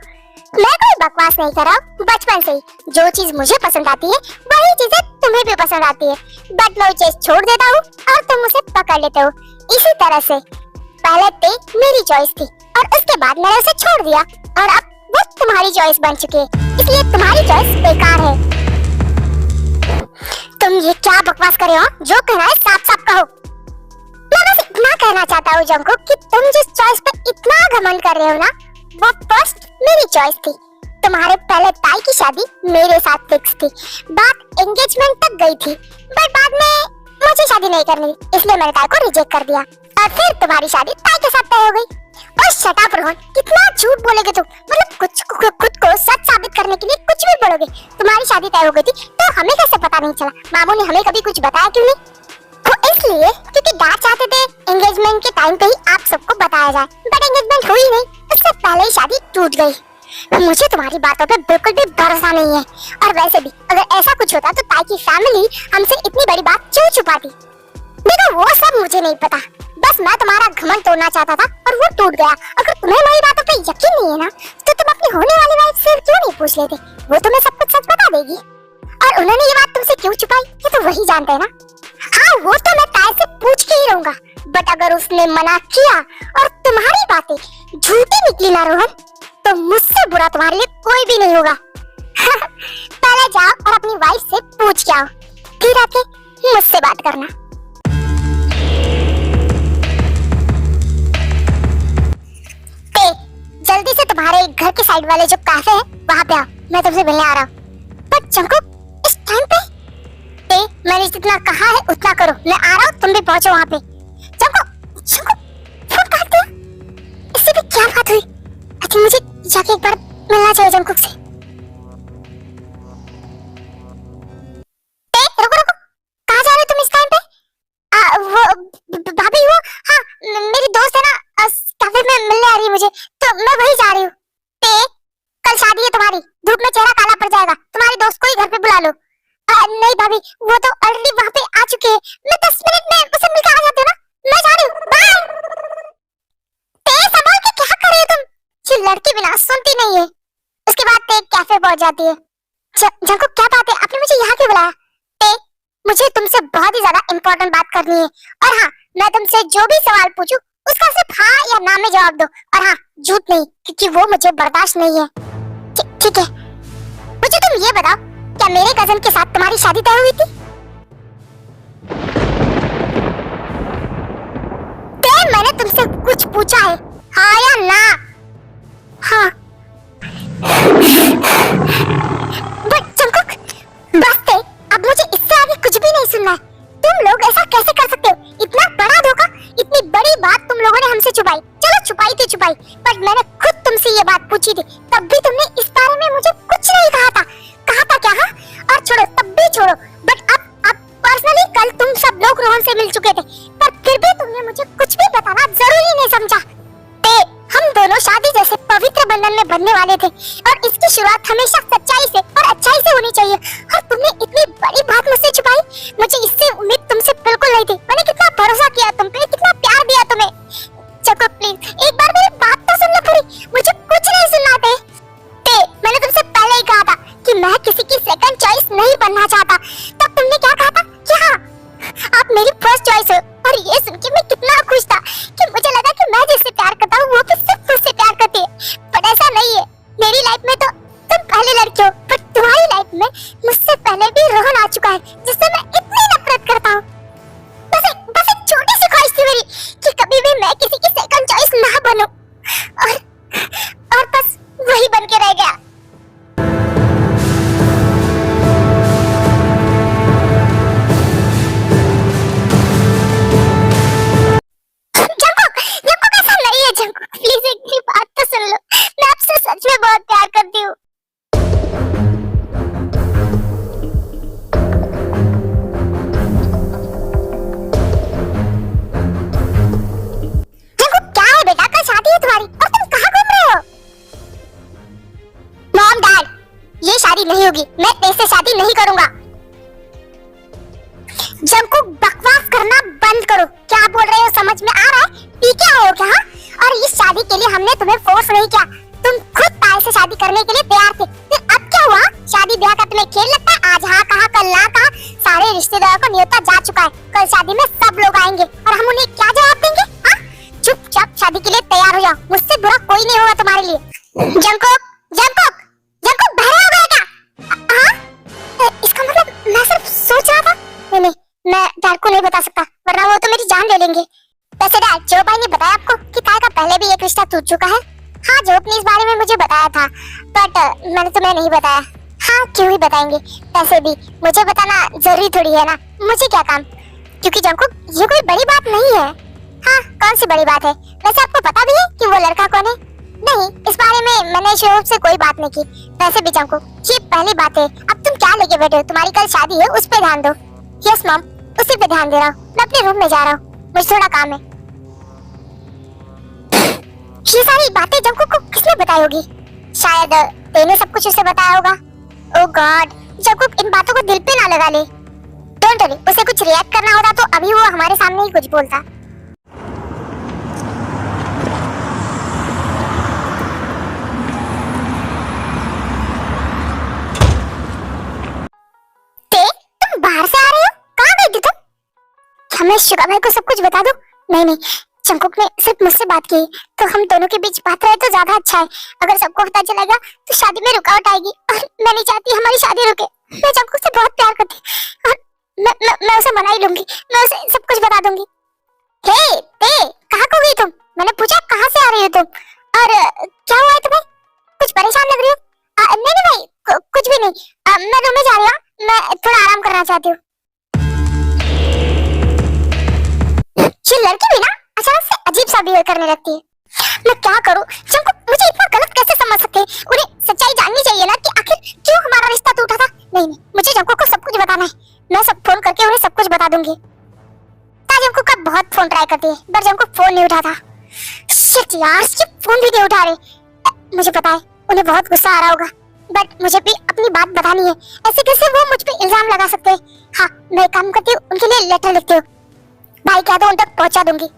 मैं कोई बकवास नहीं कर रहा हूँ, बचपन से ही जो चीज मुझे पसंद आती है वही चीजें तुम्हें भी पसंद आती है, बट मैं चीज छोड़ देता हूँ और तुम उसे पकड़ लेते हो। इसी तरह से पहले ते मेरी चॉइस थी और उसके बाद मैंने उसे छोड़ दिया और अब वो तुम्हारी चॉइस बन चुकी है, इसलिए तुम्हारी चॉइस बेकार है। तुम ये क्या बकवास कर रहे हो? जो कहना है साफ साफ कहो। मैं बस इतना कहना चाहता हूँ जंकुक कि तुम जिस चॉइस पर इतना घमंड कर रहे हो ना, वो फर्स्ट मेरी चॉइस थी। तुम्हारे पहले ताई की शादी मेरे साथ फिक्स थी, बात एंगेजमेंट तक गई थी, बट बाद में मुझे शादी नहीं करनी, इसलिए मैंने ताई को रिजेक्ट कर दिया और फिर तुम्हारी शादी ताई के साथ तय हो गई। और शट अप रोहन, कितना झूठ बोलोगे तुम? मतलब खुद को सच साबित करने के लिए कुछ भी बोलोगे। तुम्हारी शादी तय हो गई थी तो हमें कैसे पता नहीं चला? मामू ने हमें कभी कुछ बताया क्यों नहीं? वो इसलिए क्योंकि डैड चाहते थे एंगेजमेंट के टाइम पे ही आप सबको बताया जाए, बट एंगेजमेंट हुई नहीं, उससे पहले ही शादी टूट गई। मुझे तुम्हारी बातों पे बिल्कुल भी भरोसा नहीं है, और वैसे भी अगर ऐसा कुछ होता तो ताई की फैमिली हमसे इतनी बड़ी बात क्यों छुपाती? देखो वो सब मुझे नहीं पता, बस मैं तुम्हारा घमंड तोड़ना चाहता था और वो टूट गया। अगर तुम्हें मेरी बातों पे यकीन नहीं है ना, तो तुम अपनी होने वाली वाइफ से क्यों नहीं पूछ लेते? वो तुम्हें सब कुछ सच बता देगी। और उन्होंने ये बात तुमसे क्यों छुपाई ये तो वही जानते हैं ना। हाँ वो तो मैं ताई से पूछ के ही रहूंगा, बट अगर उसने मना किया और तुम्हारी बातें झूठी निकली ना रोहन, तो मुझसे बुरा तुम्हारे लिए कोई भी नहीं होगा। पहले जाओ और अपनी वाइफ से पूछ के आओ, फिर आके मुझसे बात करना। जल्दी से तुम्हारे घर के साइड वाले जो कैफे है वहाँ पे आओ, मैं तुमसे मिलने आ रहा हूँ। पर जंकुक इस टाइम पे? मैंने जितना कहा है उतना करो, मैं आ रहा हूँ, तुम भी पहुंचो वहाँ पे। जंकुक फोन काट दिया, इससे भी क्या बात हुई? अच्छा मुझे जाके एक बार मिलना चाहिए जंकुक से। रुको कहाँ जा रहे हो तुम इस टाइम पे? वो भाभी वो, हाँ मेरी दोस्त है ना कैफे में मिलने आ रही है मुझे, तो मैं वही जा रही हूँ। कल शादी है तुम्हारी, धूप में चेहरा काला पड़ जाएगा, तुम्हारे दोस्त को ही घर पे बुला लो। नहीं भाभी वो तो ऑलरेडी वहाँ पे आ चुके हैं, मैं 10 मिनट में उसे मिलकर आ जाती हूँ ना, मैं जा रही हूँ, बाय। कैफे पहुंच जाती है। जंकुक क्या बात है, आपने मुझे यहाँ क्यों बुलाया? मुझे तुमसे बहुत ही ज्यादा इंपॉर्टेंट बात करनी है। और हाँ, मैं तुमसे जो भी सवाल पूछूं उसका सिर्फ हाँ या ना में जवाब दो। और हाँ, झूठ नहीं, क्योंकि वो मुझे बर्दाश्त नहीं है। ठीक है। मुझे तुम ये बताओ, क्या मेरे कजन के साथ तुम्हारी शादी तय हुई थी? मैंने तुमसे कुछ पूछा है, हाँ या ना? हाँ। जंकुक, बस थे, अब मुझे इससे आगे कुछ भी नहीं सुनना है। तुम लोग ऐसा कैसे कर सकते हो? इतना बड़ा धोखा, इतनी बड़ी बात तुम लोगों ने हमसे छुपाई। चलो छुपाई थी छुपाई, पर मैंने खुद तुमसे ये बात पूछी थी, तब भी तुमने इस बारे में मुझे कुछ नहीं कहा था। कहा था क्या? हाँ? और छोड़ो, तब भी छोड़ो, बट अब पर्सनली कल तुम सब लोग रोहन से मिल चुके थे, पर फिर भी तुमने मुझे कुछ भी बताना जरूरी नहीं समझा। हम दोनों शादी जैसे पवित्र बंधन में बंधने वाले थे, और इसकी शुरुआत हमेशा सच्चाई से और अच्छाई से होनी चाहिए। और तुमने इतनी बड़ी बात मुझसे छुपाई। मुझे इससे उम्मीद तुमसे बिल्कुल नहीं थी। मैंने कितना भरोसा किया तुम पे, कितना प्यार दिया तुम्हें। चको प्लीज एक बार मेरी बात तो सुन लो पूरी, मुझे कुछ नहीं सुनना थे। मैंने तुमसे पहले ही कहा था कि मैं किसी की सेकंड चॉइस नहीं बनना चाहता। तब तुमने क्या कहा था कि हाँ, आप मेरी फर्स्ट चॉइस हो। और ये सुन के मैं कितना खुश था कि मुझे लगा कि मैं जिससे प्यार करता हूँ वो भी सिर्फ मुझसे प्यार करती है। पर ऐसा नहीं है। मेरी लाइफ में तो तुम पहली लड़की हो, पर तुम्हारी लाइफ में मुझसे पहले भी रोहन आ चुका है, जिससे मैं इतनी नफरत करता हूँ। बस एक छोटी सी ख्वाहिश थी मेरी कि कभी भी मैं किसी की सेकंड चॉइस ना बनूं, और बस वही बन के रह गया। प्लीज एक मेरी बात तो सुन लो, मैं आपसे सच में बहुत प्यार करती हूँ। क्या है बेटा, कल शादी है तुम्हारी और तुम कहाँ घूम रहे हो? मॉम डैड, ये शादी नहीं होगी, मैं तेरे से शादी नहीं करूंगा। जंकुक बकवास करना बंद करो। क्या बोल रहे हो समझ में आ रहा है? पी के आए हो क्या? और इस शादी के लिए हमने तुम्हें फोर्स नहीं किया, तुम खुद ताई से शादी करने के लिए तैयार थे। फिर अब क्या हुआ? शादी ब्याह का तुम्हें खेल लगता है? आज हाँ कहा कल ना कहा। सारे रिश्तेदारों को न्योता जा चुका है, कल शादी में सब लोग आएंगे और हम उन्हें क्या जवाब देंगे? हाँ, चुपचाप शादी के लिए तैयार हो जाओ, मुझसे बुरा कोई नहीं होगा तुम्हारे लिए। जंकुक, जंकुक, जंकुक बहरा हो गया क्या? हाँ, इसका मतलब मैं सिर्फ सोच रहा था। नहीं, मैं डैड को नहीं बता सकता, वरना वो तो मेरी जान ले लेंगे। वैसे डैड, जो भाई ने बताया आपको कि ताई का पहले भी एक रिश्ता टूट चुका है? हाँ, जो अपने इस बारे में मुझे बताया था, बट मैंने तुम्हें नहीं बताया। हाँ, क्यों ही बताएंगे, वैसे भी मुझे बताना जरूरी थोड़ी है ना, मुझे क्या काम। क्योंकि जंकुक, ये कोई बड़ी बात नहीं है। हाँ, कौन सी बड़ी बात है? वैसे आपको पता भी है कि वो लड़का कौन है? नहीं, इस बारे में मैंने शोहब से कोई बात नहीं की। वैसे भी जंकुक, ये पहली बात है, अब तुम क्या लेके बैठे हो? तुम्हारी कल शादी है, उस पे ध्यान दो। यस मॉम, उसी पे ध्यान दे रहा हूँ। मैं अपने रूम में जा रहा हूँ, मुझे थोड़ा काम है। ये सारी बातें जंकुक को किसने बताई होगी? शायद तेने सब कुछ उसे बताया होगा। ओह गॉड, जंकुक इन बातों को दिल पे ना लगा ले। डोंट वरी, उसे कुछ रिएक्ट करना होता तो अभी वो हमारे सामने ही कुछ बोलता। तुम बाहर से आ रहे हो? कहाँ गई थी तुम? क्या मैं शिवा भाई को सब कुछ बता दूं? नहीं, जंकुक ने सिर्फ मुझसे बात की, तो हम दोनों के बीच बात रहे तो ज्यादा अच्छा है। अगर सबको पता चलेगा तो शादी में रुकावट आएगी, और मैं नहीं चाहती हमारी शादी रुके। मैं जंकुक से बहुत प्यार करती हूँ, और मैं उसे मना ही लूंगी, मैं उसे सब कुछ बता दूंगी। हे, कहाँ को गई तुम? मैंने पूछा कहाँ से आ रही हो तुम, और क्या हुआ है तुम्हें? कुछ परेशान लग रही हो? नहीं भाई, कुछ भी नहीं। मैं रूम में जा रही हूँ, मैं थोड़ा आराम करना चाहती हूँ। ये लड़की भी ना अचानक से अजीब सा बिहेव करने लगती है। मैं क्या करूं? जंकुक मुझे इतना गलत कैसे समझ सकते हैं? उन्हें सच्चाई जाननी चाहिए ना कि आखिर क्यों हमारा रिश्ता टूटा था। नहीं, मुझे जंकुक को सब कुछ बताना है। मैं सब फोन करके उन्हें सब कुछ बता दूंगी। जंकुक का बहुत फोन ट्राई करती है, पर जंकुक फोन नहीं उठाता। शिट यार, ये फोन भी नहीं उठा रहे। मुझे पता है उन्हें बहुत गुस्सा आ रहा होगा, बट मुझे भी अपनी बात बतानी है। ऐसे कैसे वो मुझ पे इल्जाम लगा सकते हैं? हाँ, मैं काम करती हूँ, उनके लिए लेटर लिखती हूँ। भाई क्या तो उन तक पहुंचा दूंगी।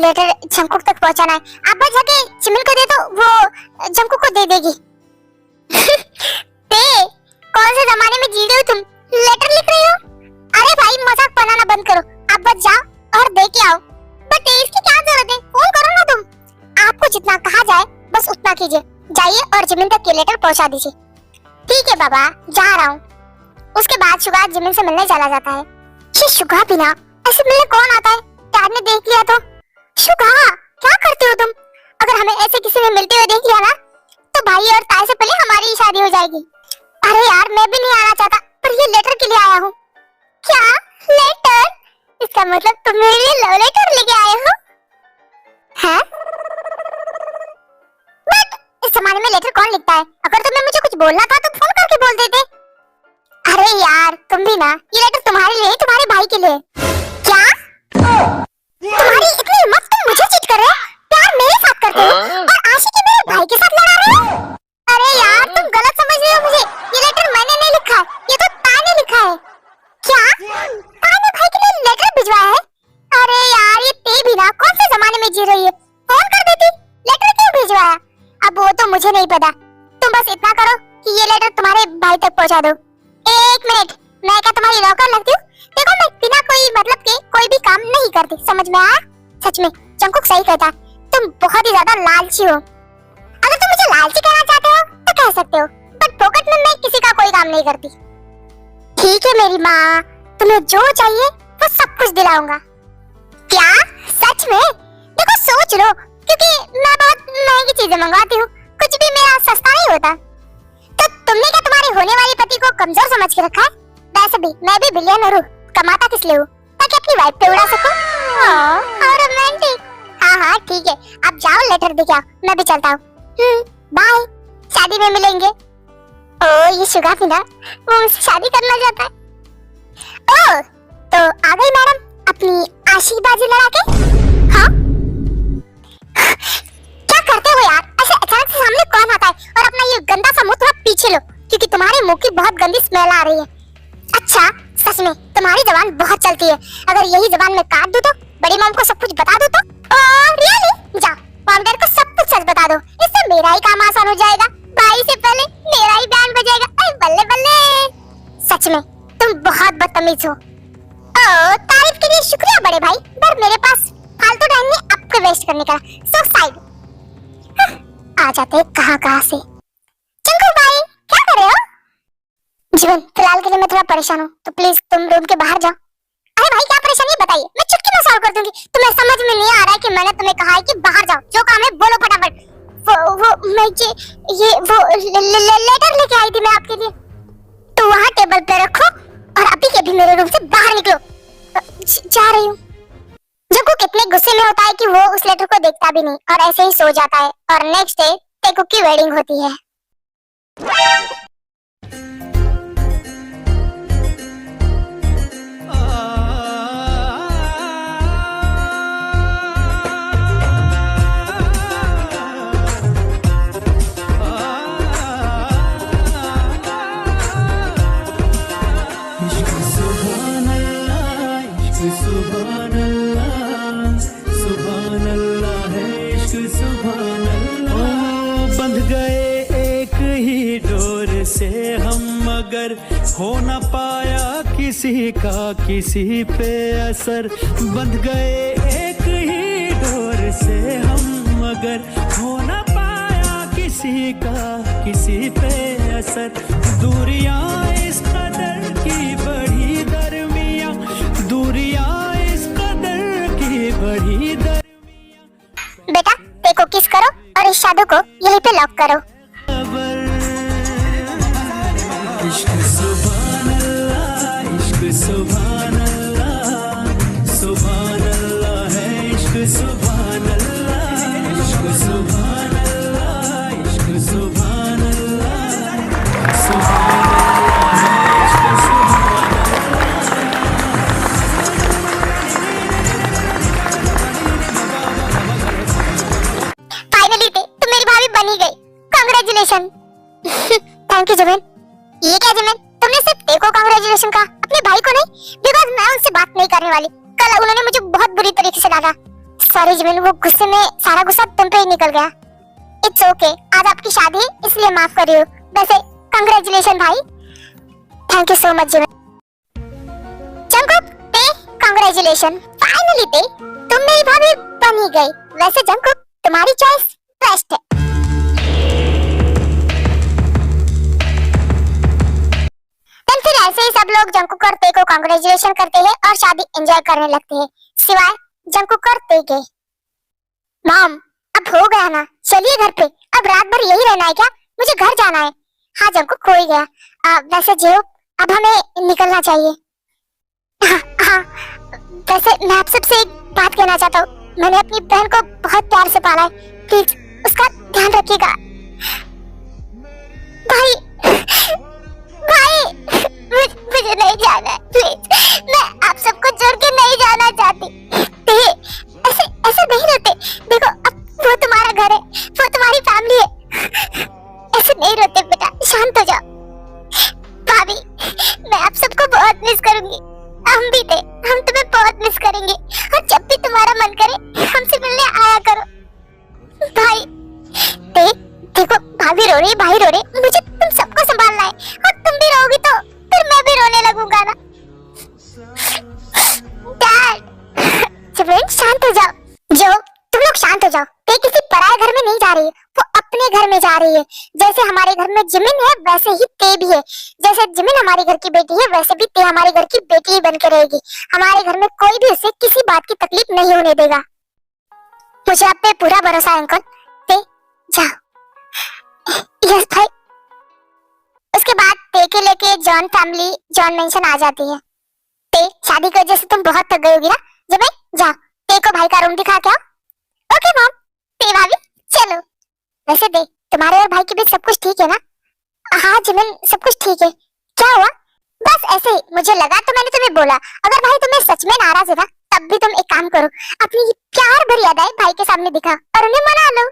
लेटर जंकुक तक पहुंचाना है। आप बस जाके जिमिन को दे दो, वो जंकुक को दे देगी। कौन से जमाने में जी रहे हो तुम, लेटर लिख रही हो? अरे भाई मजाक बनाना बंद करो, आप बस जाओ और दे के आओ। बट इसकी क्या जरूरत है, फोन करो ना तुम। आपको जितना कहा जाए बस उतना कीजिए, जाइए और जिमिन तक ये लेटर पहुंचा दीजिए। ठीक है बाबा, जा रहा हूँ। उसके बाद शुगा जिमिन से मिलने चला जाता है। ये शुगा बिना ऐसे मिलने कौन आता है? डैड ने देख लिया तो। शुगा क्या करते हो तुम? अगर हमें ऐसे किसी ने मिलते हुए देख लिया ना तो भाई और ताई से पहले हमारी ही शादी हो जाएगी। अरे यार मैं भी नहीं आना चाहता, पर ये लेटर के लिए आया हूँ। क्या लेटर? इसका मतलब तुम मेरे लिए लव लेटर लेके आए हो? हैं? बट इस जमाने में लेटर कौन लिखता है? अगर तुम्हें मुझे कुछ बोलना था तो फोन करके बोल देते। अरे यार तुम भी ना, ये लेटर तुम्हारे लिए, तुम्हारे भाई के लिए। क्या? तुम्हारी इतनी हिम्मत, तुम मुझे चीट कर रहे हो? प्यार मेरे साथ करते हो और आशिकी मेरे भाई के साथ लड़ा रहे हो? अरे यार तुम गलत समझ रहे हो मुझे। ये लेटर मैंने नहीं लिखा है, ये तो ताई ने लिखा है। क्या? ताई ने भाई के लिए लेटर भिजवाया है? अरे यार ये ते भी ना कौन से जमाने में जी रही है, फोन कर देती। लेटर क्यों भिजवाया? अब वो तो मुझे नहीं पता। तुम बस इतना करो कि ये लेटर तुम्हारे भाई तक पहुंचा दो। एक मिनट, मैं क्या तुम्हारी नौकर लगती हूँ? देखो मैं बिना कोई मतलब के कोई भी काम नहीं करती, समझ में आया? सच में जंकुक सही कहता है, तुम बहुत ही ज्यादा लालची हो। अगर तुम मुझे लालची कहना चाहते हो तो कह सकते हो, बट फोकट में मैं किसी का कोई काम नहीं करती। ठीक है मेरी माँ, तुम्हें जो चाहिए वो सब कुछ दिलाऊंगा। क्या? सच में? देखो सोच लो, क्योंकि मैं बहुत महंगी चीजें मंगवाती हूँ, कुछ भी मेरा सस्ता नहीं होता। तो तुमने क्या तुम्हारे होने वाले पति को कमजोर समझ के रखा है? वैसे भी मैं भी बिलियनर हूँ, कमाता किस लिए हूँ? ताकि अपनी वाइफ पे उड़ा सकूं। How romantic. हाँ हाँ ठीक है, आप जाओ लेटर दे के आओ, मैं भी चलता हूँ। बाय, शादी में मिलेंगे। ओ ये शुगा भी ना, वो मुझसे शादी करना चाहता है। ओ तो आ गई मैडम अपनी आशिकबाजी लड़ा के। हाँ क्या करते हो यार, ऐसे अचानक से सामने कौन आता है? और अपना ये गंदा सा मुंह थोड़ा पीछे लो, क्योंकि तुम्हारे मुंह की बहुत गंदी स्मेल आ रही है। अच्छा सच में तुम्हारी जबान बहुत चलती है, अगर यही जबान में काट दूं तो, बड़ी मॉम को सब कुछ बता दूं तो? रियली? जाओ मॉम डैड को सब कुछ सच बता दो, इससे मेरा ही काम आसान हो जाएगा, भाई से पहले मेरा ही बैंड बजेगा। अरे बल्ले बल्ले, सच में तुम बहुत बदतमीज हो। ओ तारीफ के लिए शुक्रिया बड़े भाई, पर मेरे पास फालतू टाइम नहीं आपको वेस्ट करने का। सो साइड आ जाते कहां से। चंकू भाई क्या कर रहे हो? जीवन फिलहाल के लिए मैं थोड़ा परेशान हूँ, तो प्लीज तुम रूम के बाहर जाओ। अरे भाई क्या परेशानी है बताइए, मैं चुटकी में सॉल्व कर दूंगी। तुम्हें समझ में नहीं आ रहा है कि मैंने तुम्हें कहा है कि बाहर जाओ, जो काम है बोलो फटाफट। वो मैं ये वो लेटर लेके आई थी मैं आपके लिए, तो वहाँ टेबल पे रखो और अभी के अभी मेरे रूम से बाहर निकलो। जा रही हूँ। जंकू कितने गुस्से में होता है कि वो उस लेटर को देखता भी नहीं और ऐसे ही सो जाता है, और नेक्स्ट डे टेकू की वेडिंग होती है। से हम मगर हो न पाया किसी का किसी पे असर, बंध गए एक ही डोर से हम मगर हो न पाया किसी का किसी पे असर। दूरियां इस कदर की बढ़ी दरमियां, दूरियां इस कदर की बढ़ी दरमियां। बेटा देखो किस करो और इस शादू को यहीं पे लॉक करो। इश्क सुभान अल्लाह, इश्क सुभान अल्लाह, सुभान अल्लाह है इश्क सुभान अल्लाह, इश्क सुभान अल्लाह, इश्क सुभान अल्लाह, सुभान अल्लाह है इश्क सुभान अल्लाह। फाइनली तुम मेरी भाभी बनी गई, कांग्रेचुलेशन। थैंक यू जमीन। ये क्या जमीन, तुमने सिर्फ देखो कांग्रेचुलेशन का, अपने भाई को नहीं? बिकॉज़ मैं उनसे बात नहीं करने वाली। कल उन्होंने मुझे बहुत बुरी तरीके से डांटा। सॉरी जिमिन, वो गुस्से में सारा गुस्सा तुम पे ही निकल गया। इट्स ओके, आज आपकी शादी है इसलिए माफ कर रही हूँ। वैसे कांग्रेचुलेशन भाई। Thank you so much Jimin. Jungkook ते कांग्रेचुलेशन, फाइनली ते तुम मेरी भाभी बन ही गई। वैसे जंगकुक तुम्हारी चॉइस बेस्ट है। फिर ऐसे ही सब लोग जंगकुक और ते को कांग्रेचुलेशन करते हैं और शादी एंजॉय करने लगते हैं, सिवाय जंगकुक और ते के। मॉम अब हो गया ना, चलिए घर पे, अब रात भर यही रहना है क्या? मुझे घर जाना है। हाँ जंगकुक हो ही गया। वैसे जियो अब हमें निकलना चाहिए। हाँ, वैसे मैं आप सबसे एक बात कहना चाहता हूँ। मैंने अपनी बहन को बहुत प्यार से पाला है, प्लीज उसका ध्यान रखिएगा। भाई भाई मुझे नहीं जाना है, प्लीज। मैं आप सबको छोड़ के नहीं जाना चाहती। ऐसे ऐसे नहीं रहते। देखो अब वो तुम्हारा घर है, वो तुम्हारी फैमिली है। ऐसे नहीं रहते बेटा, शांत हो जाओ। भाभी मैं आप सबको बहुत मिस करूंगी। हम भी थे, हम तुम्हें बहुत मिस करेंगे और जब भी तुम्हारा मन करे हमसे मिलने आया करो। भाई देखो भाभी रो रही, भाई रो रहे, मुझे तुम सबको संभालना है और तुम भी रहोगी तो फिर मैं भी रोने लगूंगा ना। डैड जिमिन शांत हो जाओ। जो तुम लोग शांत हो जाओ। ते किसी पराये घर में नहीं जा रही है, वो अपने घर में जा रही है। जैसे हमारे घर में जिमिन है वैसे ही ते भी है। जैसे जिमिन हमारे घर की बेटी है वैसे भी ते हमारे घर की बेटी ही बनकर रहेगी। हमारे घर में कोई भी उसे किसी बात की तकलीफ नहीं होने देगा। मुझे आप पे पूरा भरोसा है अंकल। ते जाओ। यस भाई। उसके बाद ते के लेके जॉन फैमिली जॉन मेंशन आ जाती है। ते शादी की वजह से तुम बहुत थक गई होगी ना। जिमिन जाओ ते को भाई का रूम दिखा के आओ। Okay mom. ते भाभी चलो। वैसे देख तुम्हारे और भाई के बीच सब कुछ ठीक है ना? हाँ जिमिन सब कुछ ठीक है। क्या हुआ? बस ऐसे ही मुझे लगा तो मैंने तुम्हें बोला। अगर भाई तुम्हें सच में नाराज है ना तब भी तुम एक काम करो, अपनी प्यार भरी अदाएं भाई के सामने दिखा और उन्हें मना लो।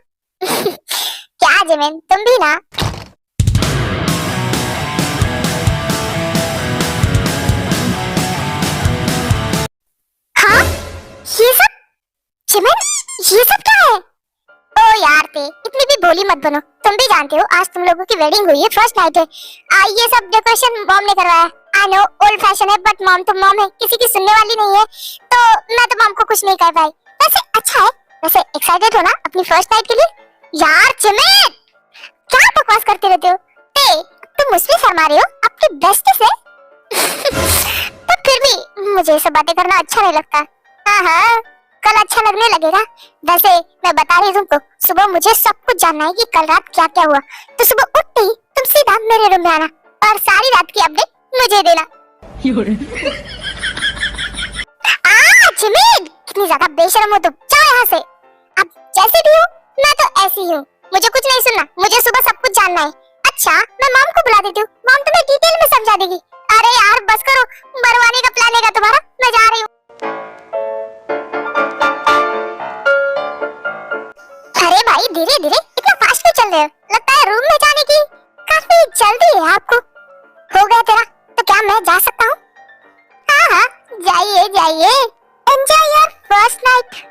क्या जिमिन तुम भी ना। हाँ ये सब जिमिन ये सब क्या है? ओ यार ते इतनी भी भोली मत बनो। तुम भी जानते हो आज तुम लोगों की वेडिंग हुई है, फर्स्ट नाइट है। ये सब डेकोरेशन मॉम ने करवाया। आई नो ओल्ड फैशन है बट मॉम तो मॉम है, किसी की सुनने वाली नहीं है, तो मैं तो मॉम को कुछ नहीं कह पाई। वैसे अच्छा है। वैसे एक्साइटेड हो ना अपनी फर्स्ट नाइट के लिए? यार जिमिन क्या बकवास करते रहते हो? ते तुम मुझसे शर्मा रही हो आपकी बेस्ट से। पर फिर भी मुझे ये सब बातें करना अच्छा नहीं लगता। हाँ कल अच्छा लगने लगेगा। वैसे मैं बता रही हूँ तुमको, सुबह मुझे सब कुछ जानना है कि कल रात क्या क्या हुआ। तो सुबह उठते ही तुम सीधा मेरे रूम में आना और सारी रात की अपडेट मुझे देना। जिमिन कितनी ज्यादा बेशर्म हो तुम। जाओ यहाँ से। अब जैसे भी हो मैं तो ऐसी हूँ, मुझे कुछ नहीं सुनना, मुझे सुबह सब कुछ जानना है। अच्छा मैं मॉम को बुला देती हूँ, मॉम तुम्हें डिटेल में समझा देगी। अरे यार बस करो, मरवाने का प्लान है तुम्हारा। मैं जा रही हूँ। अरे भाई धीरे धीरे इतना फास्ट क्यों चल रहे हो? लगता है रूम में जाने की काफी जल्दी है आपको। हो गया तेरा, तो क्या मैं जा सकता हूँ? हाँ जाइए जाइए, एंजॉय योर फर्स्ट नाइट।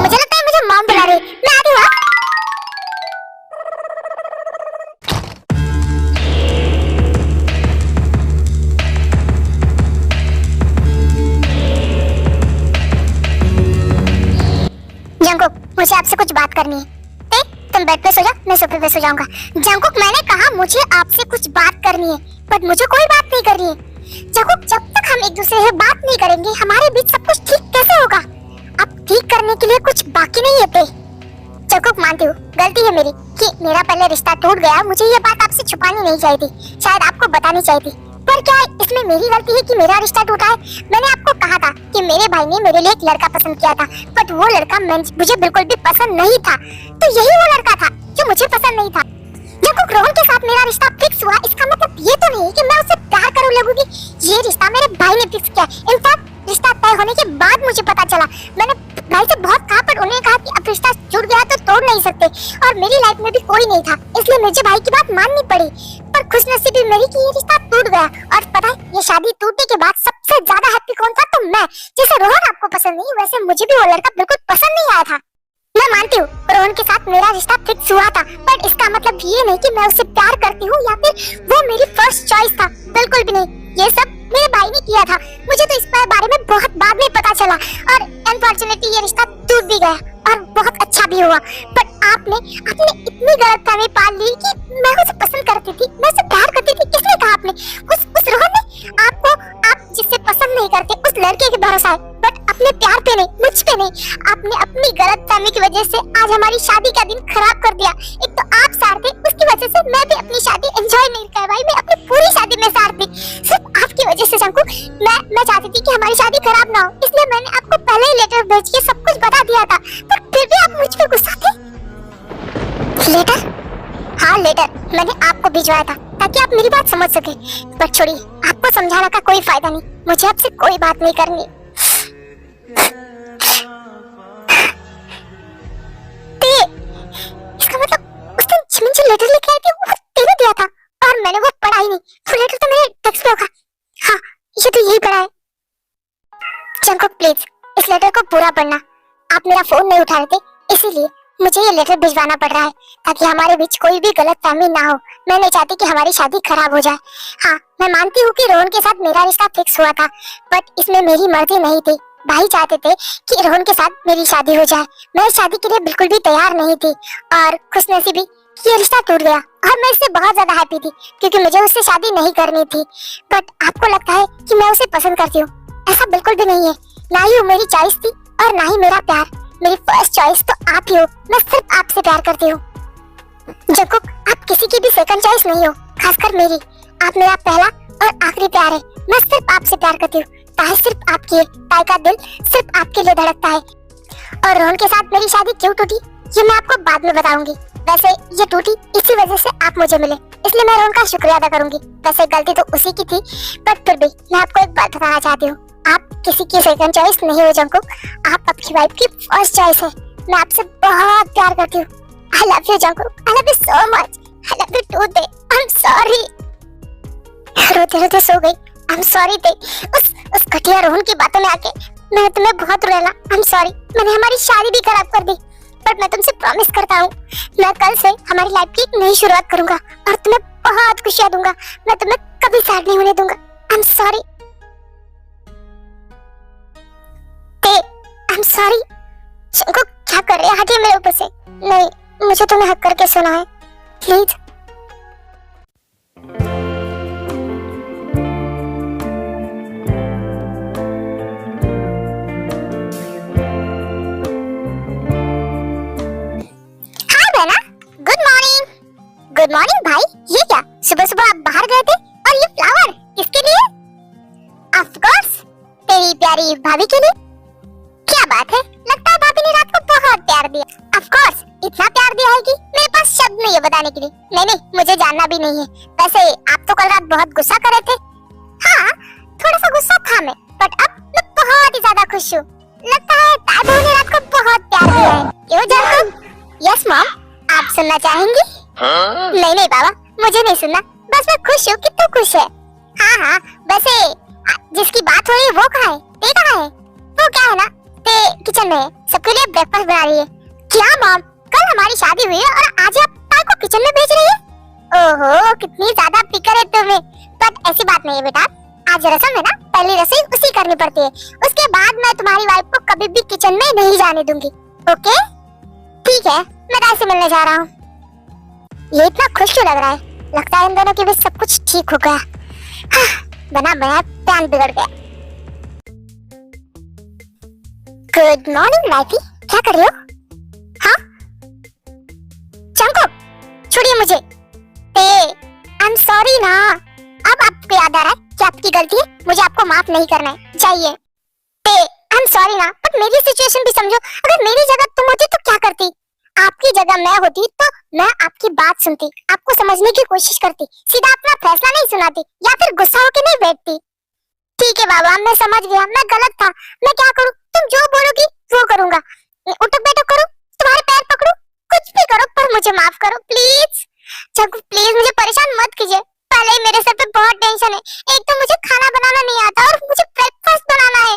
मुझे लगता है मुझे मॉम बुला रही, मैं आती हूँ। मुझे आपसे कुछ बात करनी है। तुम बेड पे सो जा, मैं सोफे पे सो जाऊंगा। जंगकुक मैंने कहा मुझे आपसे कुछ बात करनी है, बट मुझे कोई बात नहीं करनी है। जंगकुक जब तक हम एक दूसरे से बात नहीं करेंगे हमारे बीच सब कुछ ठीक कैसे होगा? अब ठीक करने के लिए कुछ बाकी नहीं है। जंगकुक मानती हूँ गलती है मेरी कि मेरा पहले रिश्ता टूट गया। मुझे ये बात आपसे छुपानी नहीं चाहिए थी, शायद आपको बतानी चाहिए थी। पर क्या इसमें मेरी गलती है कि मेरा रिश्ता टूटा है? मैंने आपको कहा था कि मेरे भाई ने मेरे लिए एक लड़का पसंद किया था, बट वो लड़का मुझे बिल्कुल भी पसंद नहीं था। तो यही वो लड़का था जो मुझे पसंद नहीं था। जब रोहन के साथ मेरा रिश्ता फिक्स हुआ, इसका मतलब ये तो नहीं कि मैं उससे प्यार करूं लगूंगी। ये रिश्ता मेरे भाई ने फिक्स किया। इनफैक्ट रिश्ता तय होने के बाद मुझे पता चला। मैंने भाई से बहुत कहा पर उन्हें कहा कि अब रिश्ता जुड़ गया तो तोड़ नहीं सकते, और मेरी लाइफ में भी कोई नहीं था, इसलिए मुझे भाई की बात माननी पड़ी। पर खुशनसीबी मेरी कि ये रिश्ता टूट गया। और पता है ये शादी टूटने के बाद सबसे ज्यादा हैप्पी कौन था? तो मैं। जैसे रोहन आपको पसंद नहीं वैसे मुझे भी वो लड़का बिल्कुल पसंद नहीं आया था। मैं मानती हूँ रोहन के साथ मेरा रिश्ता फिक्स हुआ था, बट इसका मतलब ये नहीं कि मैं उससे प्यार करती हूँ या फिर वो मेरी फर्स्ट चॉइस था। बिल्कुल भी नहीं। ये सब मेरे भाई ने किया था। मुझे तो इस बारे में बहुत बाद में पता चला और अनफॉर्चुनेटली ये रिश्ता टूट भी गया और बहुत अच्छा भी हुआ। बट आपने इतनी गलतफहमी पाल ली कि मैं उसे पसंद करती थी, मैं उसे प्यार करती थी। किसने कहा? आपने। उस रोहन ने आपको, आप जिससे पसंद नहीं करते उस लड़के के भरोसा है, बट अपने प्यार पे नहीं, मुझ पे नहीं। आपने अपनी गलतफहमी की वजह से आज हमारी शादी का दिन खराब कर दिया। एक तो आप सार थे, उसकी वजह से मैं भी अपनी शादी एंजॉय नहीं कर पाई। मैं अपनी पूरी शादी में सार थी, सिर्फ आपकी वजह से। शंकु, मैं चाहती थी कि हमारी शादी खराब ना हो, इसलिए मैंने आपको पहले ही लेटर भेज के सब कुछ बता दिया था, पर फिर भी आप मुझ पे गुस्सा थे। लेटर? हाँ लेटर मैंने आपको भिजवाया था ताकि आप मेरी बात समझ सके। पर छोड़िए, आपको समझाने का कोई फायदा नहीं, मुझे आपसे कोई बात नहीं करनी। इसका मतलब उस दिन जिमिन जो लेटर लेके आई थी वो तेरे दिया था और मैंने वो पढ़ा ही नहीं। वो लेटर तो मेरे टेक्स्ट में होगा। हाँ ये तो यही पढ़ा है। जंकुक प्लीज इस लेटर को पूरा पढ़ना। आप मेरा फोन नहीं उठा रहे थे, इसीलिए मुझे ये लेटर भिजवाना पड़ रहा है ताकि हमारे बीच कोई भी गलतफहमी ना हो। मैं नहीं चाहती कि हमारी शादी खराब हो जाए। हाँ मैं मानती हूँ कि रोहन के साथ मेरा रिश्ता फिक्स हुआ था, बट इसमें मेरी मर्जी नहीं थी। भाई चाहते थे कि रोहन के साथ मेरी शादी हो जाए। मैं इस शादी के लिए बिल्कुल भी तैयार नहीं थी और खुशनसीबी कि ये रिश्ता टूट गया और मैं इससे बहुत ज्यादा हैप्पी थी क्योंकि मुझे उससे शादी नहीं करनी थी। बट आपको लगता है कि मैं उसे पसंद करती हूँ, ऐसा बिल्कुल भी नहीं है। ना ही वो मेरी चॉइस थी और ना ही मेरा प्यार। मेरी फर्स्ट चॉइस तो आप ही हो। मैं सिर्फ आपसे प्यार करती हूँ। जंकुक आप किसी की भी सेकंड चॉइस नहीं हो, खासकर मेरी। आप मेरा पहला और आखिरी प्यार है। मैं सिर्फ आपसे प्यार करती हूँ। ताई सिर्फ आपकी है, ताई का दिल सिर्फ आपके लिए धड़कता है। और रोहन के साथ मेरी शादी क्यों टूटी ये मैं आपको बाद में बताऊंगी। वैसे ये टूटी इसी वजह से आप मुझे मिले, इसलिए मैं रोहन का शुक्रिया अदा करूंगी। वैसे गलती तो उसी की थी, बट फिर भी मैं आपको एक बात बताना चाहती हूँ, आप किसी की सेकंड चॉइस नहीं हो जंकुक, आप आपकी वाइफ की फर्स्ट चॉइस है। मैं आपसे बहुत प्यार करती हूँ। I love you Jungkook, I love you so much, I love you too दे। I am sorry. रोते रोते सो गई। आई एम सॉरी दे। उस घटिया रोहन की बातों में आके मैंने तुम्हें बहुत रुलाया। आई एम सॉरी, मैंने हमारी शादी भी खराब कर दी। बट मैं तुमसे प्रॉमिस करता हूँ मैं कल से हमारी लाइफ की एक नई शुरुआत करूंगा और तुम्हें बहुत खुशियां दूंगा। मैं तुम्हें कभी सैड नहीं होने दूंगा। आई am sorry. I am sorry. को क्या कर रहे हैं? हटिए मेरे ऊपर से। नहीं, मुझे तुम्हें हक करके सुना है, प्लीज। हाय बहना, गुड मॉर्निंग। गुड मॉर्निंग भाई। ये क्या सुबह सुबह आप बाहर गए थे और ये फ्लावर किसके लिए? ऑफ कोर्स तेरी प्यारी भाभी के लिए। क्या बात है, लगता है भाभी ने रात को बहुत प्यार दिया। ऑफ कोर्स इतना प्यार दिया है कि मेरे पास शब्द नहीं है बताने के लिए। नहीं, मुझे जानना भी नहीं है। वैसे आप तो कल रात बहुत गुस्सा कर रहे थे। हाँ थोड़ा सा गुस्सा था मैं, बट अब मैं बहुत ही ज्यादा खुश हूँ। लगता है दादू ने रात को बहुत प्यार दिया है। क्यों जंकुक? यस मॉम, आप सुनना चाहेंगी? नहीं बाबा, मुझे नहीं सुनना, बस मैं खुश हूँ कि तू खुश है। हाँ वैसे जिसकी बात हो रही है वो कहाँ है? ते कहाँ है? वो क्या है ना, ते किचन में है, सबके लिए ब्रेकफास्ट बना रही है। क्या मॉम, कल हमारी शादी हुई है और आज आप ताई को किचन में भेज रही है? ओहो कितनी ज्यादा फिक्र है तुम्हें। बट ऐसी बात नहीं है बेटा, आज रसम है ना, पहली रसोई उसी करनी पड़ती है। उसके बाद मैं तुम्हारी वाइफ को कभी भी किचन में नहीं जाने दूंगी। ओके ठीक है, मैं ताई से मिलने जा रहा हूँ। ये इतना खुश क्यों लग रहा है? लगता है इन दोनों के बीच सब कुछ ठीक हो गया। बना प्लान बिगड़ गया। गुड मॉर्निंग वाइफी, क्या कर रही हो? हाँ जंकुक छोड़िए मुझे। आई एम सॉरी ना। अब आपको याद आ रहा है कि आपकी गलती है, मुझे आपको माफ नहीं करना है, जाइए। आई एम सॉरी ना, बट मेरी सिचुएशन भी समझो। अगर मेरी जगह तुम होती तो क्या करती? आपकी जगह मैं होती तो मैं आपकी बात सुनती, आपको समझने की कोशिश करती, सीधा अपना फैसला नहीं सुनाती या फिर गुस्सा होकर नहीं बैठती। ठीक है बाबा, मैं समझ गया, मैं गलत था। मैं क्या करूं? तुम जो बोलोगी वो करूंगा। उठक बैठक करूं, तुम्हारे पैर पकड़ूं, कुछ भी करो, पर मुझे माफ करो प्लीज। जब प्लीज मुझे परेशान मत कीजिए, एक तो मुझे खाना बनाना नहीं आता और मुझे ब्रेकफास्ट बनाना है।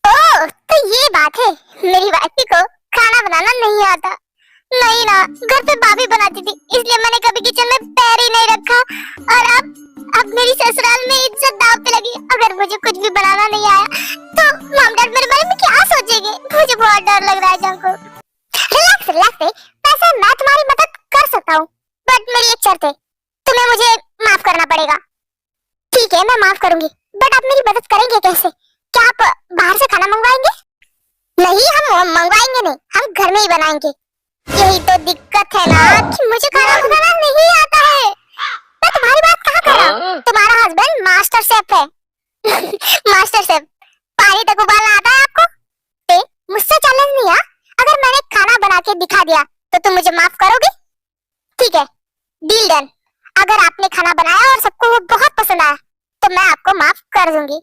ओह, तो ये बात है, मेरी वाइफ को खाना बनाना नहीं आता। नहीं ना, घर पे भाभी बनाती थी, इसलिए मैंने कभी किचन में पैर ही नहीं रखा। और अब मेरी ससुराल में इज्जत दांव पे लगी। अगर मुझे कुछ भी बनाना नहीं आया तो मॉम डैड मेरे बारे में क्या सोचेंगे? मुझे बहुत डर लग रहा है जानको। रिलैक्स रिलैक्स, वैसे मैं तुम्हारी मदद कर सकता हूँ, बट मेरी एक शर्त है, तुम्हें मुझे माफ करना पड़ेगा। ठीक है, मैं माफ करूंगी, बट आप मेरी मदद करेंगे कैसे? क्या आप बाहर से खाना मंगवाएंगे? नहीं, हम मंगवाएंगे नहीं, हम घर में ही बनाएंगे। यही तो दिक्कत है ना कि मुझे खाना बनाना नहीं आता है। मैं तुम्हारी बात कहाँ कर रहा हूँ? तुम्हारा हस्बैंड मास्टर शेफ है। मास्टर शेफ, पानी तक उबालना आता है आपको? मुझसे चैलेंज नहीं है। अगर मैंने खाना बना के दिखा दिया तो तुम मुझे माफ करोगे? ठीक है, डील डन। अगर आपने खाना बनाया और सबको वो बहुत पसंद आया तो मैं आपको माफ कर दूंगी।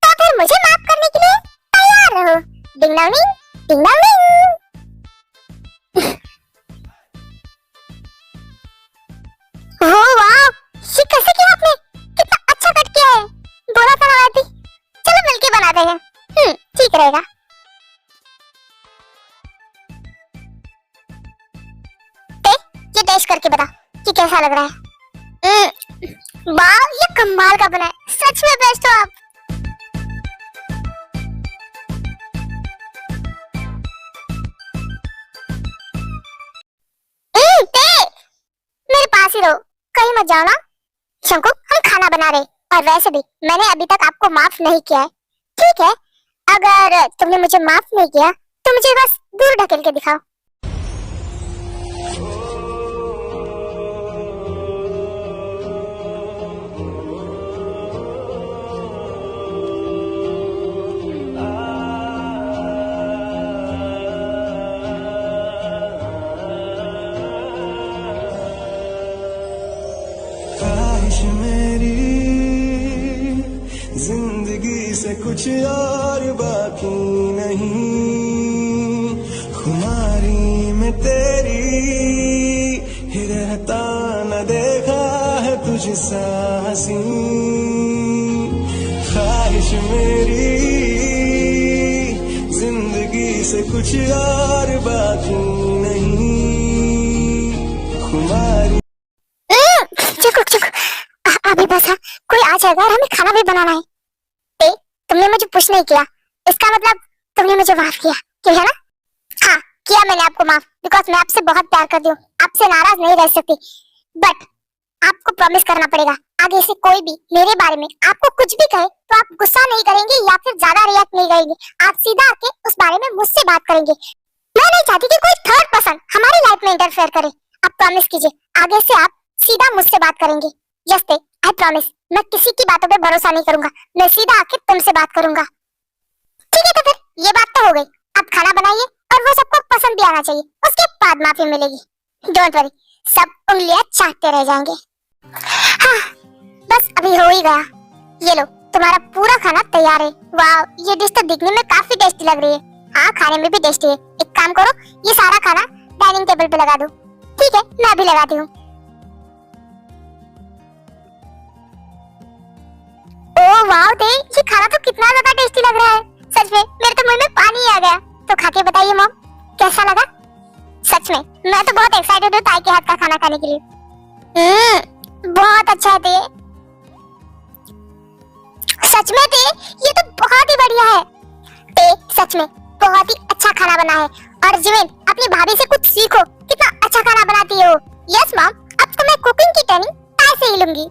तो फिर मुझे माफ करने के लिए तैयार रहो। Ding dong ding, ding dong ding. ओह वाह, ये कैसे किया आपने? कितना अच्छा कट किया है। बोला था ना आती। चलो मिलके बनाते हैं। ठीक रहेगा। ये टेस्ट करके बता कि कैसा लग रहा है। वाह, ये कमाल का बना है, सच में बेस्ट हो आप। मेरे पास ही रहो, कहीं मत जाओ ना। शंकु, हम खाना बना रहे, और वैसे भी मैंने अभी तक आपको माफ नहीं किया है। ठीक है, अगर तुमने मुझे माफ नहीं किया तो मुझे बस दूर ढकेल के दिखाओ। मेरी जिंदगी से कुछ और बाकी नहीं, खुमारी में तेरी ही रहता न देखा है तुझसा हंसी। ख्वाहिश मेरी जिंदगी से कुछ और बाकी नहीं, खुमारी। अभी बस कोई आ जाएगा और हमें खाना भी बनाना है। तुमने मुझे पुश नहीं किया, इसका मतलब तुमने मुझे माफ किया, क्यों है ना? हाँ, किया मैंने आपको माफ, बिकॉज मैं आपसे बहुत प्यार करती हूँ, आपसे नाराज नहीं रह सकती। बट आपको प्रॉमिस करना पड़ेगा, आगे से कोई भी मेरे बारे में आपको कुछ भी कहे तो आप गुस्सा नहीं करेंगे या फिर ज्यादा रिएक्ट नहीं करेंगे। आप सीधा आके उस बारे में मुझसे बात करेंगे। मैं नहीं चाहती कि कोई थर्ड पर्सन हमारी लाइफ में इंटरफेयर करे। आप प्रॉमिस कीजिए, आगे से आप सीधा मुझसे बात करेंगे। यस पे, आई प्रॉमिस, मैं किसी की बातों पे भरोसा नहीं करूंगा, मैं सीधा आके तुमसे बात करूंगा। ठीक है, तो फिर ये बात तो हो गई। आप खाना बनाइए और वो सबको पसंद भी आना चाहिए, उसके बाद माफी मिलेगी। डोंट वरी, सब उंगलियां चाटते रह जाएंगे। हाँ, बस अभी हो ही गया। ये लो, तुम्हारा पूरा खाना तैयार है। वाह, ये डिश तो दिखने में काफी टेस्टी लग रही है। हाँ, खाने में भी टेस्टी है। एक काम करो, ये सारा खाना डाइनिंग टेबल पे लगा दो। ठीक है, मैं अभी लगाती हूँ। ओह वाह, ये खाना तो कितना ज्यादा टेस्टी लग रहा है। सच में मेरे तो मुंह में पानी आ गया। तो खा के बताइए मॉम, कैसा लगा? सच में मैं तो बहुत एक्साइटेड हूँ ताई के हाथ का खाना खाने के लिए। बहुत अच्छा है। सच में ये तो बहुत ही बढ़िया है। सच में बहुत ही अच्छा खाना बना है। और जिमिन, अपनी भाभी से कुछ सीखो, कितना अच्छा खाना बनाती हो। यस मॉम, अब तो मैं कुकिंग की ट्रेनिंग ताई से ही लूंगी।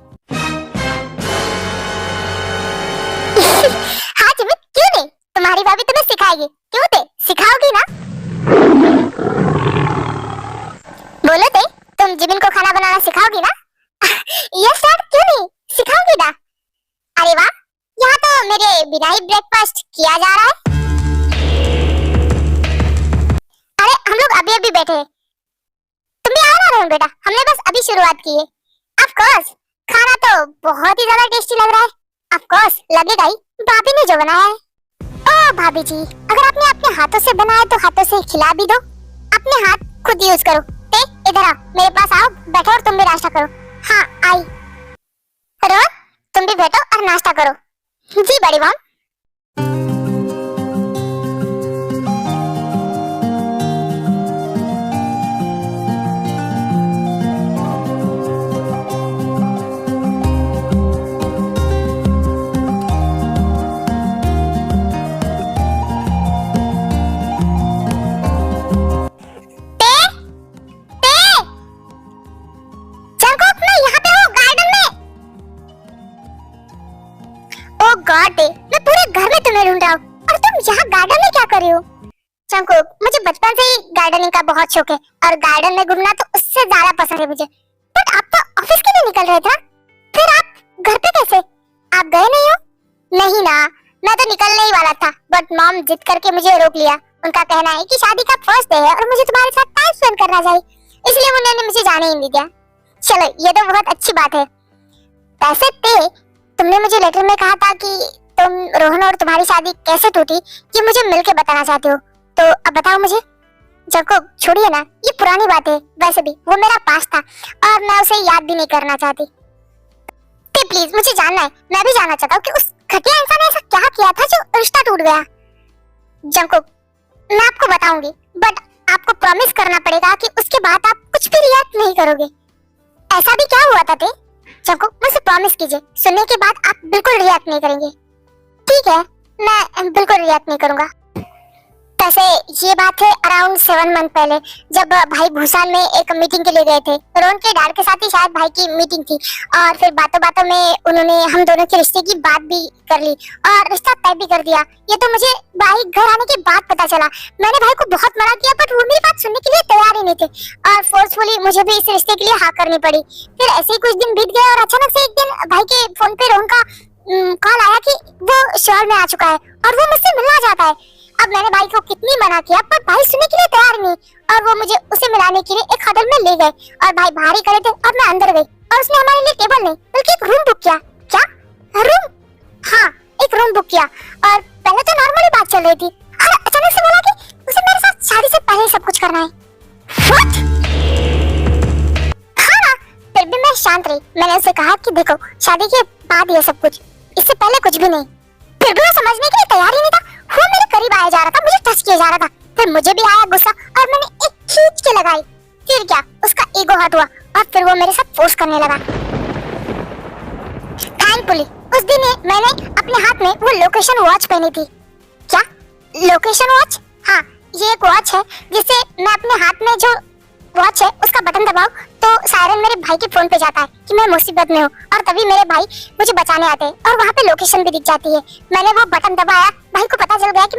हाँ जिमिन, क्यों नहीं, तुम्हारी भाभी तुम्हें सिखाएगी। क्यों सिखाओगी ना? बोलो तुम जिमिन को खाना बनाना सिखाओगी ना? यस सर, क्यों नहीं, सिखाओगी ना? अरे वाह, यहाँ तो मेरे बिना ही ब्रेकफास्ट किया जा रहा है। अरे हम लोग अभी बैठे हैं, तुम भी आओ ना रोहन बेटा, हमने बस अभी शुरुआत की है। ऑफ कोर्स, खाना तो बहुत ही ज्यादा टेस्टी लग रहा है। ऑफ कोर्स लगेगा ही, भाभी ने जो बनाया है। ओ भाभी जी, अगर आपने अपने हाथों से बनाया तो हाथों से खिला भी दो। अपने हाथ खुद यूज करो। इधर आओ, मेरे पास आओ, बैठो और तुम भी नाश्ता करो। हाँ आई। रोहन, तुम भी बैठो और नाश्ता करो। जी बड़ी मॉम। मैं पूरे घर में तुम्हें ढूंढ रहा हूँ और तुम यहाँ गार्डन में क्या कर रही हो? जंकुक, मुझे बचपन से ही गार्डनिंग का बहुत शौक है और गार्डन में घूमना तो उससे ज्यादा पसंद है मुझे। बट आप तो ऑफिस के लिए निकल रहे थे, फिर आप घर पे कैसे? आप गए नहीं हो? नहीं ना, मैं तो निकलने ही वाला था, बट मॉम जिद करके मुझे रोक लिया। उनका कहना है कि शादी का फर्स्ट डे है और मुझे तुम्हारे साथ टाइम स्पेंड करना चाहिए, इसलिए उन्होंने मुझे जाने ही नहीं दिया। चलो, ये तो बहुत अच्छी बात है। वैसे तुमने मुझे लेटर में कहा था कि तुम रोहन और तुम्हारी शादी कैसे टूटी ये मुझे मिलके बताना चाहते हो, तो अब बताओ मुझे। जंकुक, छोड़िए ना, ये पुरानी बात है। वैसे भी वो मेरा पास्ट था और मैं उसे याद भी नहीं करना चाहती। प्लीज मुझे जानना है, मैं भी जानना चाहता हूँ कि उस घटिया इंसान ने ऐसा क्या किया था जो रिश्ता टूट गया। जंकुक, मैं आपको बताऊंगी, बट आपको प्रॉमिस करना पड़ेगा कि उसके बाद आप कुछ भी रिएक्ट नहीं करोगे। ऐसा भी क्या हुआ था? जंकुक, मुझे प्रॉमिस कीजिए, सुनने के बाद आप बिल्कुल रिएक्ट नहीं करेंगे। ठीक है, मैं बिल्कुल रिएक्ट नहीं करूंगा। वैसे ये बात है अराउंड 7 मंथ पहले, जब भाई भूसान में एक मीटिंग के लिए गए थे। रोहन के डैड के साथ ही शायद भाई की मीटिंग थी और फिर बातों बातों में उन्होंने हम दोनों के रिश्ते की बात भी कर ली और रिश्ता तय भी कर दिया। ये तो मुझे भाई घर आने के बाद पता चला। मैंने भाई को बहुत मना किया, बट वो मेरी बात सुनने के लिए तैयार ही नहीं थे और फोर्सफुली मुझे भी इस रिश्ते के लिए हाँ करनी पड़ी। फिर ऐसे ही कुछ दिन बीत गए और अचानक से एक दिन भाई के फोन पे रोहन का कॉल आया कि वो शहर में आ चुका है और वो मुझसे मिलना चाहता है। अब मैंने भाई को कितनी मना किया, पर भाई सुनने के लिए तैयार नहीं और वो मुझे उसे मिलाने के लिए एक होटल में ले गए और भाई बाहर ही खड़े थे और मैं अंदर गई और उसने हमारे लिए टेबल नहीं बल्कि एक रूम बुक किया। क्या रूम? हाँ, एक रूम बुक किया और पहले तो नॉर्मली बात चल रही थी और अचानक से बोला कि उसे मेरे साथ शादी से पहले सब कुछ करना है। What? हाँ ना, फिर भी मैं शांत रही। मैंने उसे कहा कि देखो, शादी के बाद ये सब कुछ, इससे पहले कुछ भी नहीं। फिर भी वो समझने के लिए तैयार ही नहीं था। वो मेरे करीब आया जा रहा था, मुझे टच किया जा रहा था। फिर मुझे भी आया गुस्सा और मैंने एक खींच के लगाई। फिर क्या, उसका ईगो हर्ट हुआ और फिर वो मेरे साथ फोर्स करने लगा। थैंकफुली उस दिन मैंने अपने हाथ में वो लोकेशन वॉच पहनी थी। क्या लोकेशन वॉच? हाँ, ये एक वॉच है जिससे मैं अपने हाथ में जो वॉच है उसका बटन दबाओ तो सायरन मेरे भाई के फोन पे जाता है कि मैं मुसीबत में हूँ और तभी मेरे भाई मुझे बचाने आते हैं और वहाँ पे लोकेशन भी दिख जाती है। मैंने वो बटन दबाया, भाई को पता चल गया कि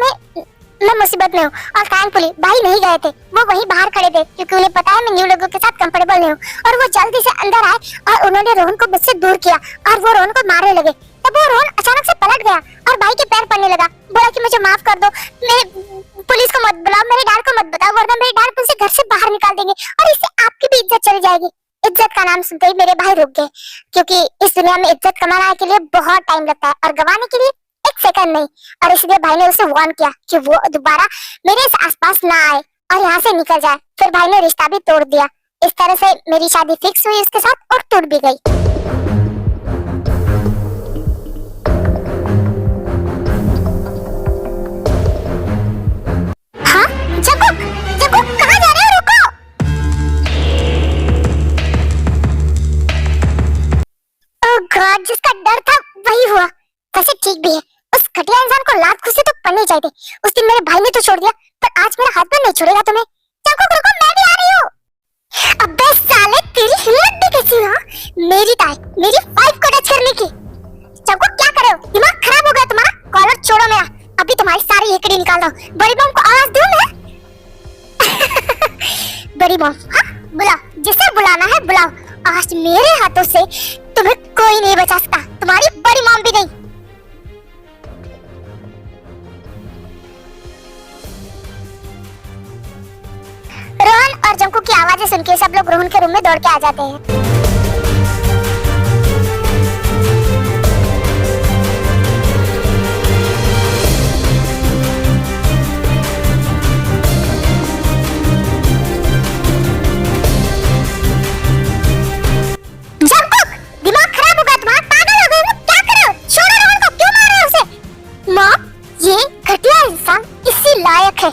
मैं मुसीबत में हूँ और थैंकफुली भाई नहीं गए थे, वो वहीं बाहर खड़े थे क्योंकि उन्हें पता है मैं न्यू लोगों के साथ कंफर्टेबल नहीं हूँ। और वो जल्दी से अंदर आए और उन्होंने रोहन को मुझसे दूर किया और वो रोहन को मारने लगे। तब वो रोहन अचानक से पलट गया और भाई के पैर पड़ने लगा, बोला कि मुझे माफ कर दो, मेरे पुलिस को मत बुलाओ, मेरे डैड को मत बताओ, वरना मेरे डैड मुझे घर से बाहर निकाल देंगे और इससे आपकी भी इज्जत चली जाएगी। इज्जत का नाम सुनते ही मेरे भाई रुक गए क्योंकि इस दुनिया में इज्जत कमाने के लिए बहुत टाइम लगता है और गंवाने के लिए एक सेकंड नहीं। और इसलिए भाई ने उसे वार्न किया कि वो दोबारा मेरे आसपास ना आए और यहाँ से निकल जाए। फिर भाई ने रिश्ता भी तोड़ दिया। इस तरह से मेरी शादी फिक्स हुई उसके साथ और टूट भी गई। हाँ, जंकुक, जंकुक कहाँ जा रहे हो? रुको। ओह गॉड, जिसका डर था वही हुआ। वैसे ठीक भी है, उस घटिया इंसान को लात घुसे तो पड़नी चाहिए। उस दिन मेरे भाई ने तो छोड़ दिया, पर आज मेरा हस्बैंड नहीं छोड़ेगा तुम्हें। जंकुक रुको, मैं भी आ रही हूँ। अबे साले, तेरी हिम्मत भी कैसी है मेरी ताई, मेरी वाइफ को टच करने की? जंकुक क्या कर रहे हो? दिमाग खराब हो गया तुम्हारा? कॉलर छोड़ो मेरा, अभी तुम्हारी सारी हेकड़ी निकाल दो। बड़ी बम को आवाज दूं मैं? बड़ी बम, हाँ बुलाओ, जिसे बुलाना है बुलाओ। आज मेरे हाथों से तुम्हें कोई नहीं बचा सकता, तुम्हारी बड़ी मॉम भी नहीं। रोहन और जंकुक की आवाजें सुनकर सब लोग रोहन के रूम में दौड़ के आ जाते हैं। जंकुक, दिमाग खराब हो गया तुम्हारा? इंसान इसी लायक है।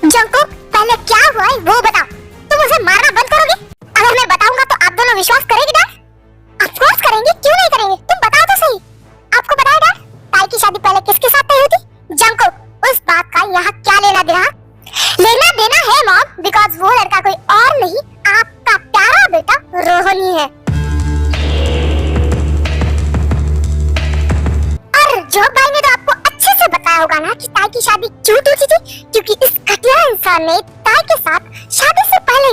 जंकुक, पहले क्या हुआ है वो बताओ। तुम उसे मारना बंद करोगे? अगर मैं बताऊंगा तो आप दोनों विश्वास करेंगे डैड? ऑफ कोर्स करेंगे, क्यों नहीं करेंगे? तुम बताओ तो सही। आपको पता है डैड, ताई की शादी पहले किसके साथ तय हुई थी? जंकुक, उस बात का यहाँ क्या लेना देना? लेना देना है मॉम, बिकॉज वो लड़का कोई और नहीं, आपका प्यारा बेटा रोहन ही है। और जोग भाई ने तो आपको अच्छे से बताया होगा ना कि ताई की शादी क्यों टूटी थी, क्योंकि इस घटिया इंसान ने ताई के साथ शादी से पहले,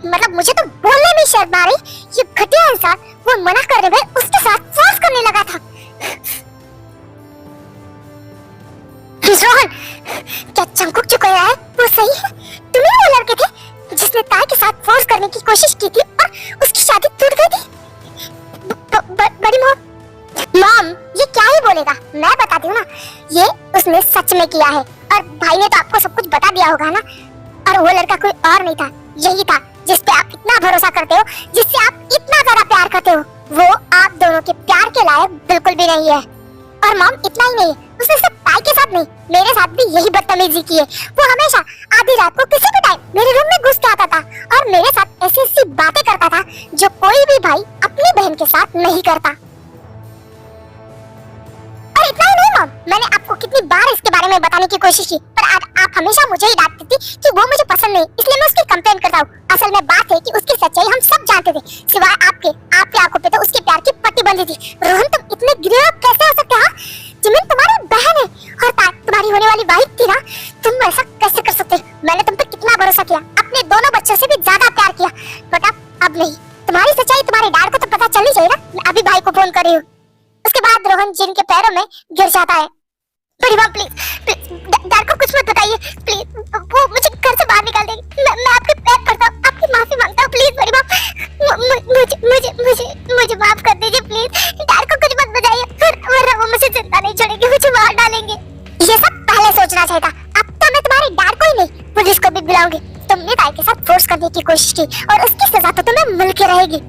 मतलब मुझे तो बोलने में शर्म आ रही, ये घटिया इंसान वो मना करने में उसके साथ फोर्स करने लगा था। रोहन, क्या जंकुक जो कह रहा है वो सही है? तुम ही वो लड़के थे जिसने ताई के साथ फोर्स करने की कोशिश की थी और उसकी शादी टूट गई थी? बड़ी मॉम, ये क्या ही बोलेगा, मैं बताती हूँ ना, ये उसने सच में किया है और भाई ने तो आपको सब कुछ बता दिया होगा ना। और वो लड़का कोई और नहीं था, यही था जिस पे आप इतना भरोसा करते हो, जिससे आप इतना ज्यादा प्यार करते हो। वो आप दोनों के प्यार के लायक बिल्कुल भी नहीं है। और मॉम, इतना ही नहीं, उसने सिर्फ ताई के साथ नहीं, मेरे साथ भी यही बदतमीजी की है। वो हमेशा आधी रात को किसी भी टाइम मेरे रूम में घुस के आता था और मेरे साथ ऐसी ऐसी बातें करता था जो कोई भी भाई अपनी बहन के साथ नहीं करता। और इतना ही नहीं मॉम, मैंने आपको कितनी बार इसके बारे में बताने की कोशिश की, पर आप हमेशा मुझे ही डांटती थी कि वो मुझे पसंद नहीं, इसलिए मैं उसकी कंप्लेंट करता हूँ। असल में बात है कि उसकी सच्चाई हम सब जानते थे, सिवाय आपकी आंखों पे तो उसके प्यार की पट्टी बंधी थी। रोहन, तुम इतने गिरे कैसे हो सकते हो? जिमिन तुम्हारी बहन है और तुम्हारी होने वाली वाइफ थी ना, तुम ऐसा कैसे कर सकते? मैंने तुम पे कितना भरोसा किया, अपने दोनों बच्चों से भी ज्यादा प्यार किया, बट अब नहीं। तुम्हारी सच्चाई तुम्हारे डैड को तो पता चलनी चाहिए ना। मैं अभी भाई को फोन कर रही हूँ। उसके बाद रोहन जिन के पैरों में गिर जाता है। बड़ी माँ, प्लीज डैड को कुछ मत बताइए प्लीज, वो मुझे घर से बाहर निकाल देंगे। मैं आपके पैर पड़ता हूँ, आपकी माफी मांगता हूँ प्लीज बड़ी माँ, मुझे माफ कर दीजिए प्लीज। डैड को कुछ मत बताइए, वरना वो मुझे जिंदा नहीं छोड़ेंगे, मुझे मार डालेंगे। ये सब पहले सोचना चाहिए था। अब तो मैं तुम्हारे डैड को ही नहीं, पुलिस को भी बुलाऊंगी। तुमने ताई के साथ फोर्स करने की कोशिश की और उसकी सजा तो तुम्हें मिल के रहेगी।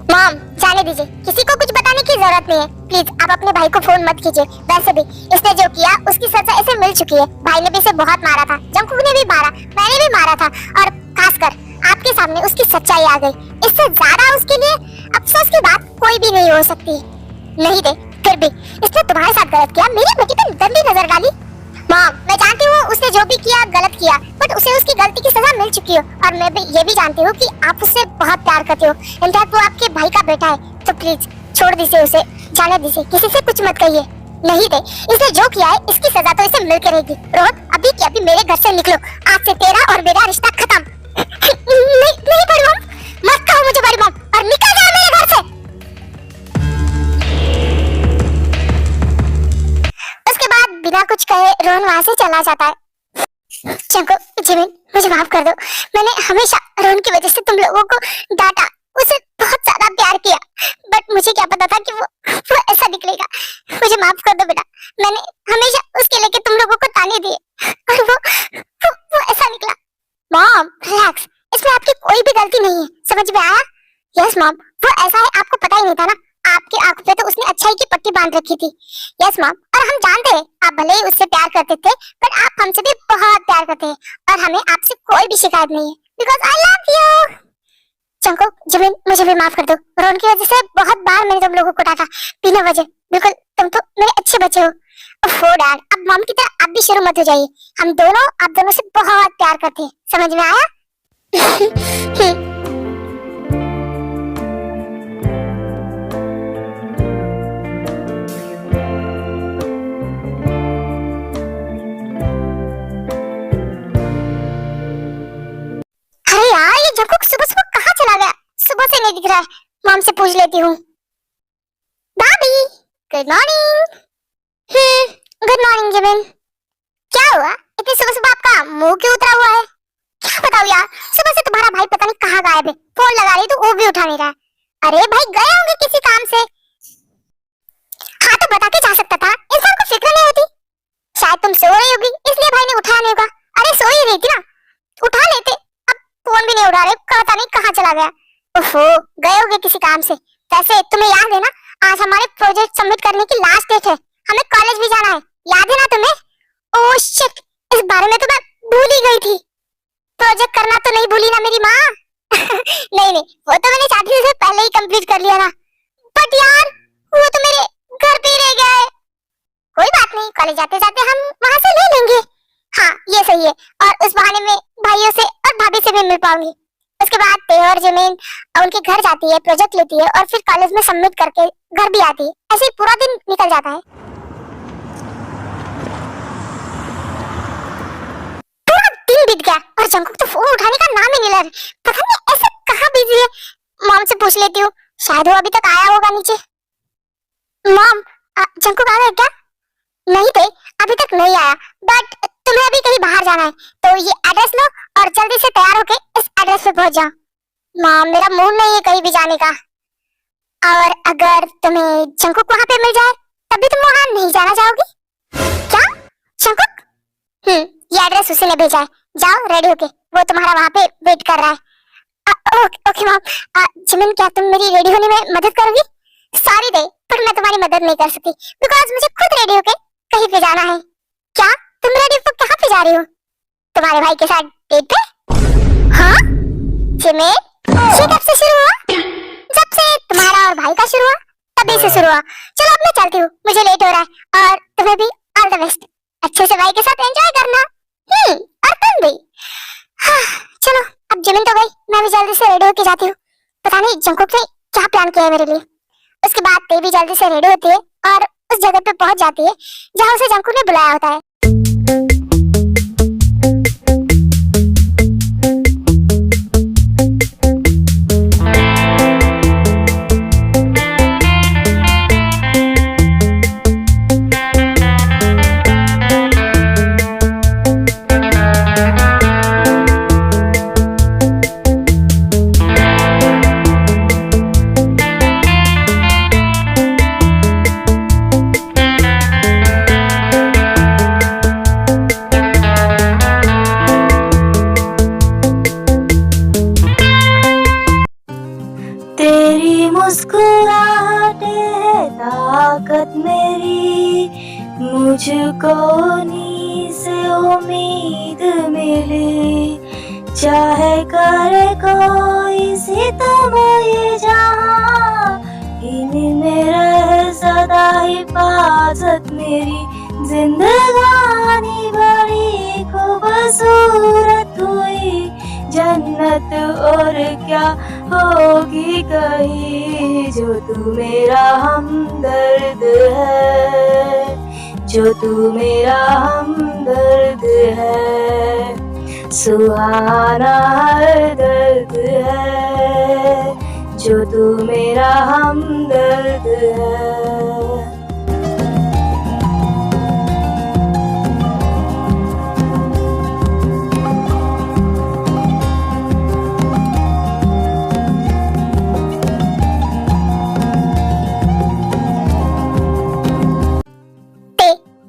मॉम, जाने दीजिए, किसी को कुछ बताने की जरूरत नहीं है। प्लीज आप अपने भाई को फोन मत कीजिए। वैसे भी इसने जो किया उसकी सजा इसे मिल चुकी है। भाई ने भी इसे बहुत मारा था, जंकुक ने भी मारा, मैंने भी मारा था, और खासकर आपके सामने उसकी सच्चाई आ गई। इससे ज्यादा उसके लिए अफसोस की बात कोई भी नहीं हो सकती। नहीं थे, फिर भी इसने तुम्हारे साथ गलत किया, मेरी बेटी पे गंदी नजर डाली। मॉम, मैं जानती हूँ उसने जो भी किया गलत किया, बट उसे उसकी गलती की सजा मिल चुकी है। और मैं भी ये भी जानती हूँ कि आप उससे बहुत प्यार करते हो। इनफैक्ट वो आपके भाई का बेटा है, तो प्लीज छोड़ दीजिए उसे, जाने दीजिए, किसी से कुछ मत कहिए। नहीं थे, इसने जो किया है इसकी सजा तो इसे मिल के रहेगी। रोहन, अभी के अभी मेरे घर से निकलो, आज से तेरा और मेरा रिश्ता खत्म। नहीं बड़ी मॉम, मत कहो मुझे बड़ी मॉम, और निकल जाओ मेरे घर से। उसके बाद बिना कुछ कहे रोहन वहाँ से चला जाता है। जंकुक, जिमिन, मुझे माफ कर दो। मैंने हमेशा रोहन की वजह से तुम लोगों को डांटा, उसे बहुत ज्यादा प्यार किया, बट मुझे क्या पता था कि वो ऐसा निकलेगा। मुझे माफ कर दो बेटा, मैंने हमेशा उसके लेके तुम लोगों को ताने दिए और वो ऐसा निकला। मॉम, रिलैक्स, इसमें आपकी कोई भी गलती नहीं है, समझ में आया? यस मॉम, वो ऐसा है, आपको पता ही नहीं था ना। आपकी आंखों पे तो उसने अच्छाई की पट्टी बांध रखी थी। यस मॉम, और हम जानते हैं आप भले ही उससे प्यार करते थे, पर आप हमसे भी बहुत प्यार करते हैं और हमें आपसे कोई भी शिकायत नहीं है, because I love you. Jungkook, Jimin, मुझे भी माफ कर दो। रोहन की वजह से बहुत बार मैंने तुम लोगों को डांटा बिना वजह। बिल्कुल, तुम तो मेरे अच्छे बच्चे हो। ओह डैड, अब मॉम की तरह आप भी शुरू मत हो जाइए। हम दोनों आप दोनों से बहुत प्यार करते हैं, समझ में आया? अरे यार, ये जंकुक सुबह सुबह कहाँ चला गया? सुबह से नहीं दिख रहा है। मॉम से पूछ लेती हूँ। भाभी, good morning. Good morning Jimin. क्या हुआ, इतनी सुबह सुबह आपका मुंह क्यों उतरा हुआ है? क्या बताऊँ यार, सुबह से तुम्हारा भाई पता नहीं कहाँ गायब है। फोन लगा रही तो वो भी उठा नहीं रहा है। अरे भाई गए होंगे किसी काम से। हाँ तो बता के जा सकता था, इंसान को फिक्र नहीं होती। शायद तुम सो रही होगी इसलिए भाई ने उठाया नहीं होगा। अरे सो ही रही थी ना, उठा लेते। अब फोन भी नहीं उठा रहे, पता नहीं कहाँ चला गया। ओहो, गए होंगे किसी काम से। वैसे तुम्हें याद है ना, आज हमारे प्रोजेक्ट सबमिट करने की लास्ट डेट है। हमें कॉलेज भी जाना है, याद है ना तुम्हें? ओह शिट, इस बारे में तो मैं भूल ही गई थी। प्रोजेक्ट करना तो नहीं भूली ना मेरी माँ? नहीं नहीं, वो तो मैंने शादी से पहले ही कंप्लीट कर लिया था। बट यार, वो तो मेरे घर पे ही रह गया है। कोई बात नहीं, कॉलेज जाते जाते हम वहाँ से ले लेंगे। हाँ ये सही है, और उस बहाने में भाइयों से और भाभी से भी मिल पाऊंगी। उसके बाद ते और जमीन उनके घर जाती है, प्रोजेक्ट लेती है और फिर कॉलेज में सबमिट करके घर भी आती है। ऐसे ही पूरा दिन निकल जाता है। पूरा दिन बीत गया और जंकुक तो फोन उठाने का नाम ही नहीं ले रहा। पता नहीं ऐसे कहाँ बिजी है। मॉम से पूछ लेती हूँ, शायद वो अभी तक आया होगा नीचे। मॉम, जंकुक आ गया क्या? नहीं थे, अभी तक नहीं आया, बट तुम्हें अभी कहीं बाहर जाना है तो ये एड्रेस लो और जल्दी से तैयार होके इस एड्रेस पे पहुंच जाओ। मॉम, मेरा मूड नहीं है कहीं भी जाने का, और अगर तुम्हें जंकुक वहां पे मिल जाए तभी तुम वहां नहीं जाना चाहोगी क्या? जंकुक? ये एड्रेस उसी ने भेजा है। जाओ रेडी होके, वो तुम्हारा वहां पे वेट कर रहा है। Okay mom. जिमिन, क्या तुम मेरी रेडी होने में मदद करोगी? सॉरी दे, पर मैं तुम्हारी मदद नहीं कर सकती बिकॉज मुझे खुद रेडी होके कहीं पे जाना है। क्या तुम रेडी होकर कहाँ पे जा रही हो? तुम्हारे भाई के साथ डेट पे? हाँ जिमिन, ये कब से शुरू हुआ? जब से तुम्हारा और भाई का शुरू हुआ तभी से शुरू हुआ। चलो अब मैं चलती हूँ, मुझे लेट हो रहा है, और तुम्हें भी ऑल द बेस्ट। अच्छे से भाई के साथ एंजॉय करना। और तुम भी। हाँ, चलो अब जिमिन तो गई, मैं भी जल्दी से रेडी होके जाती हूँ। पता नहीं जंकुक ने क्या प्लान किया है मेरे लिए। उसके बाद ते भी जल्दी से रेडी होती है और उस जगह पे पहुंच जाती है जहां उसे जंकुक ने बुलाया होता है। मुस्कुराहट है ताकत मेरी, मुझको उन्हीं से उम्मीद मिली। चाहे करे कोई सितम ये जहां, इनमें रहे सदा हिफाजत मेरी। जिंदगानी बड़ी खूबसूरत हुई, जन्नत और क्या होगी कहीं। जो तू मेरा हमदर्द है, जो तू मेरा हमदर्द है, सुहाना हर दर्द है। जो तू मेरा हमदर्द है।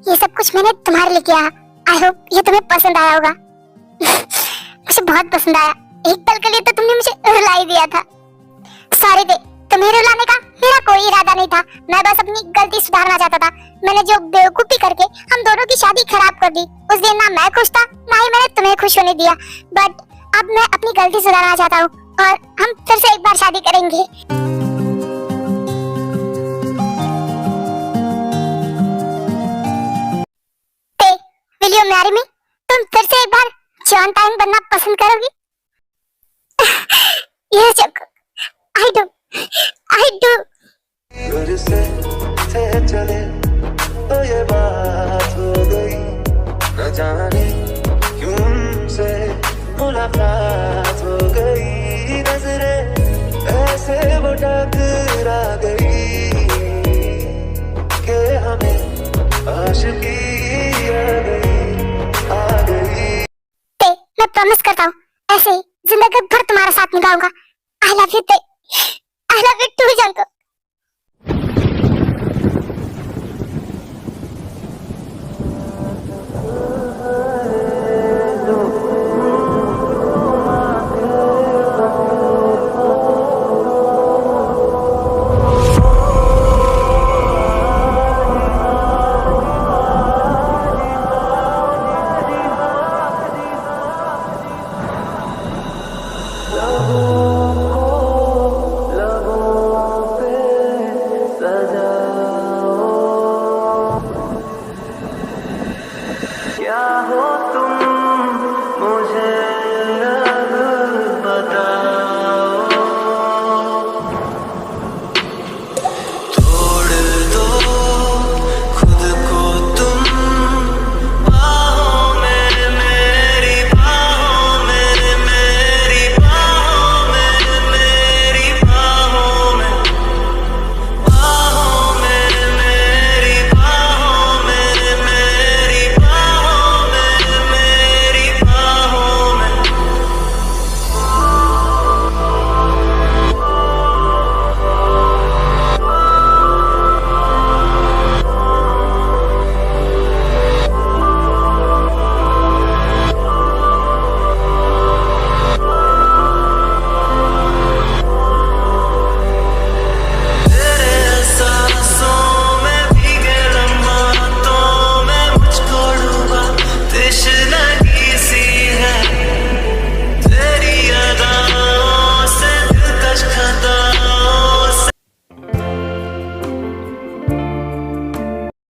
ये सब कुछ मैंने तुम्हारे लिए किया। आई होप ये तुम्हें पसंद आया होगा। मुझे बहुत पसंद आया। एक पल के लिए तो तुमने मुझे रुला ही दिया था। सॉरी दे, तुम्हें रुलाने का मेरा कोई इरादा नहीं था। मैं बस अपनी गलती सुधारना चाहता था। मैंने जो बेवकूफी करके हम दोनों की शादी खराब कर दी, उस दिन ना मैं खुश था ना ही मैंने तुम्हें खुश होने दिया। बट अब मैं अपनी गलती सुधारना चाहता हूँ और हम फिर से एक बार शादी करेंगे। Will you marry me? तुम फिर से एक बार जॉन टाइम बनना पसंद करोगी? Yes, I do. I do. घर से चले तो ये बात हो गई, न जाने क्यों से मुलाकात हो गई। नजरें ऐसे वो टकरा गई कि हमें आशिकी आ गई। मैं प्रॉमिस करता हूँ ऐसे ही जिंदगी भर तुम्हारा साथ निभाऊंगा। I love you, I love you too, Jungkook.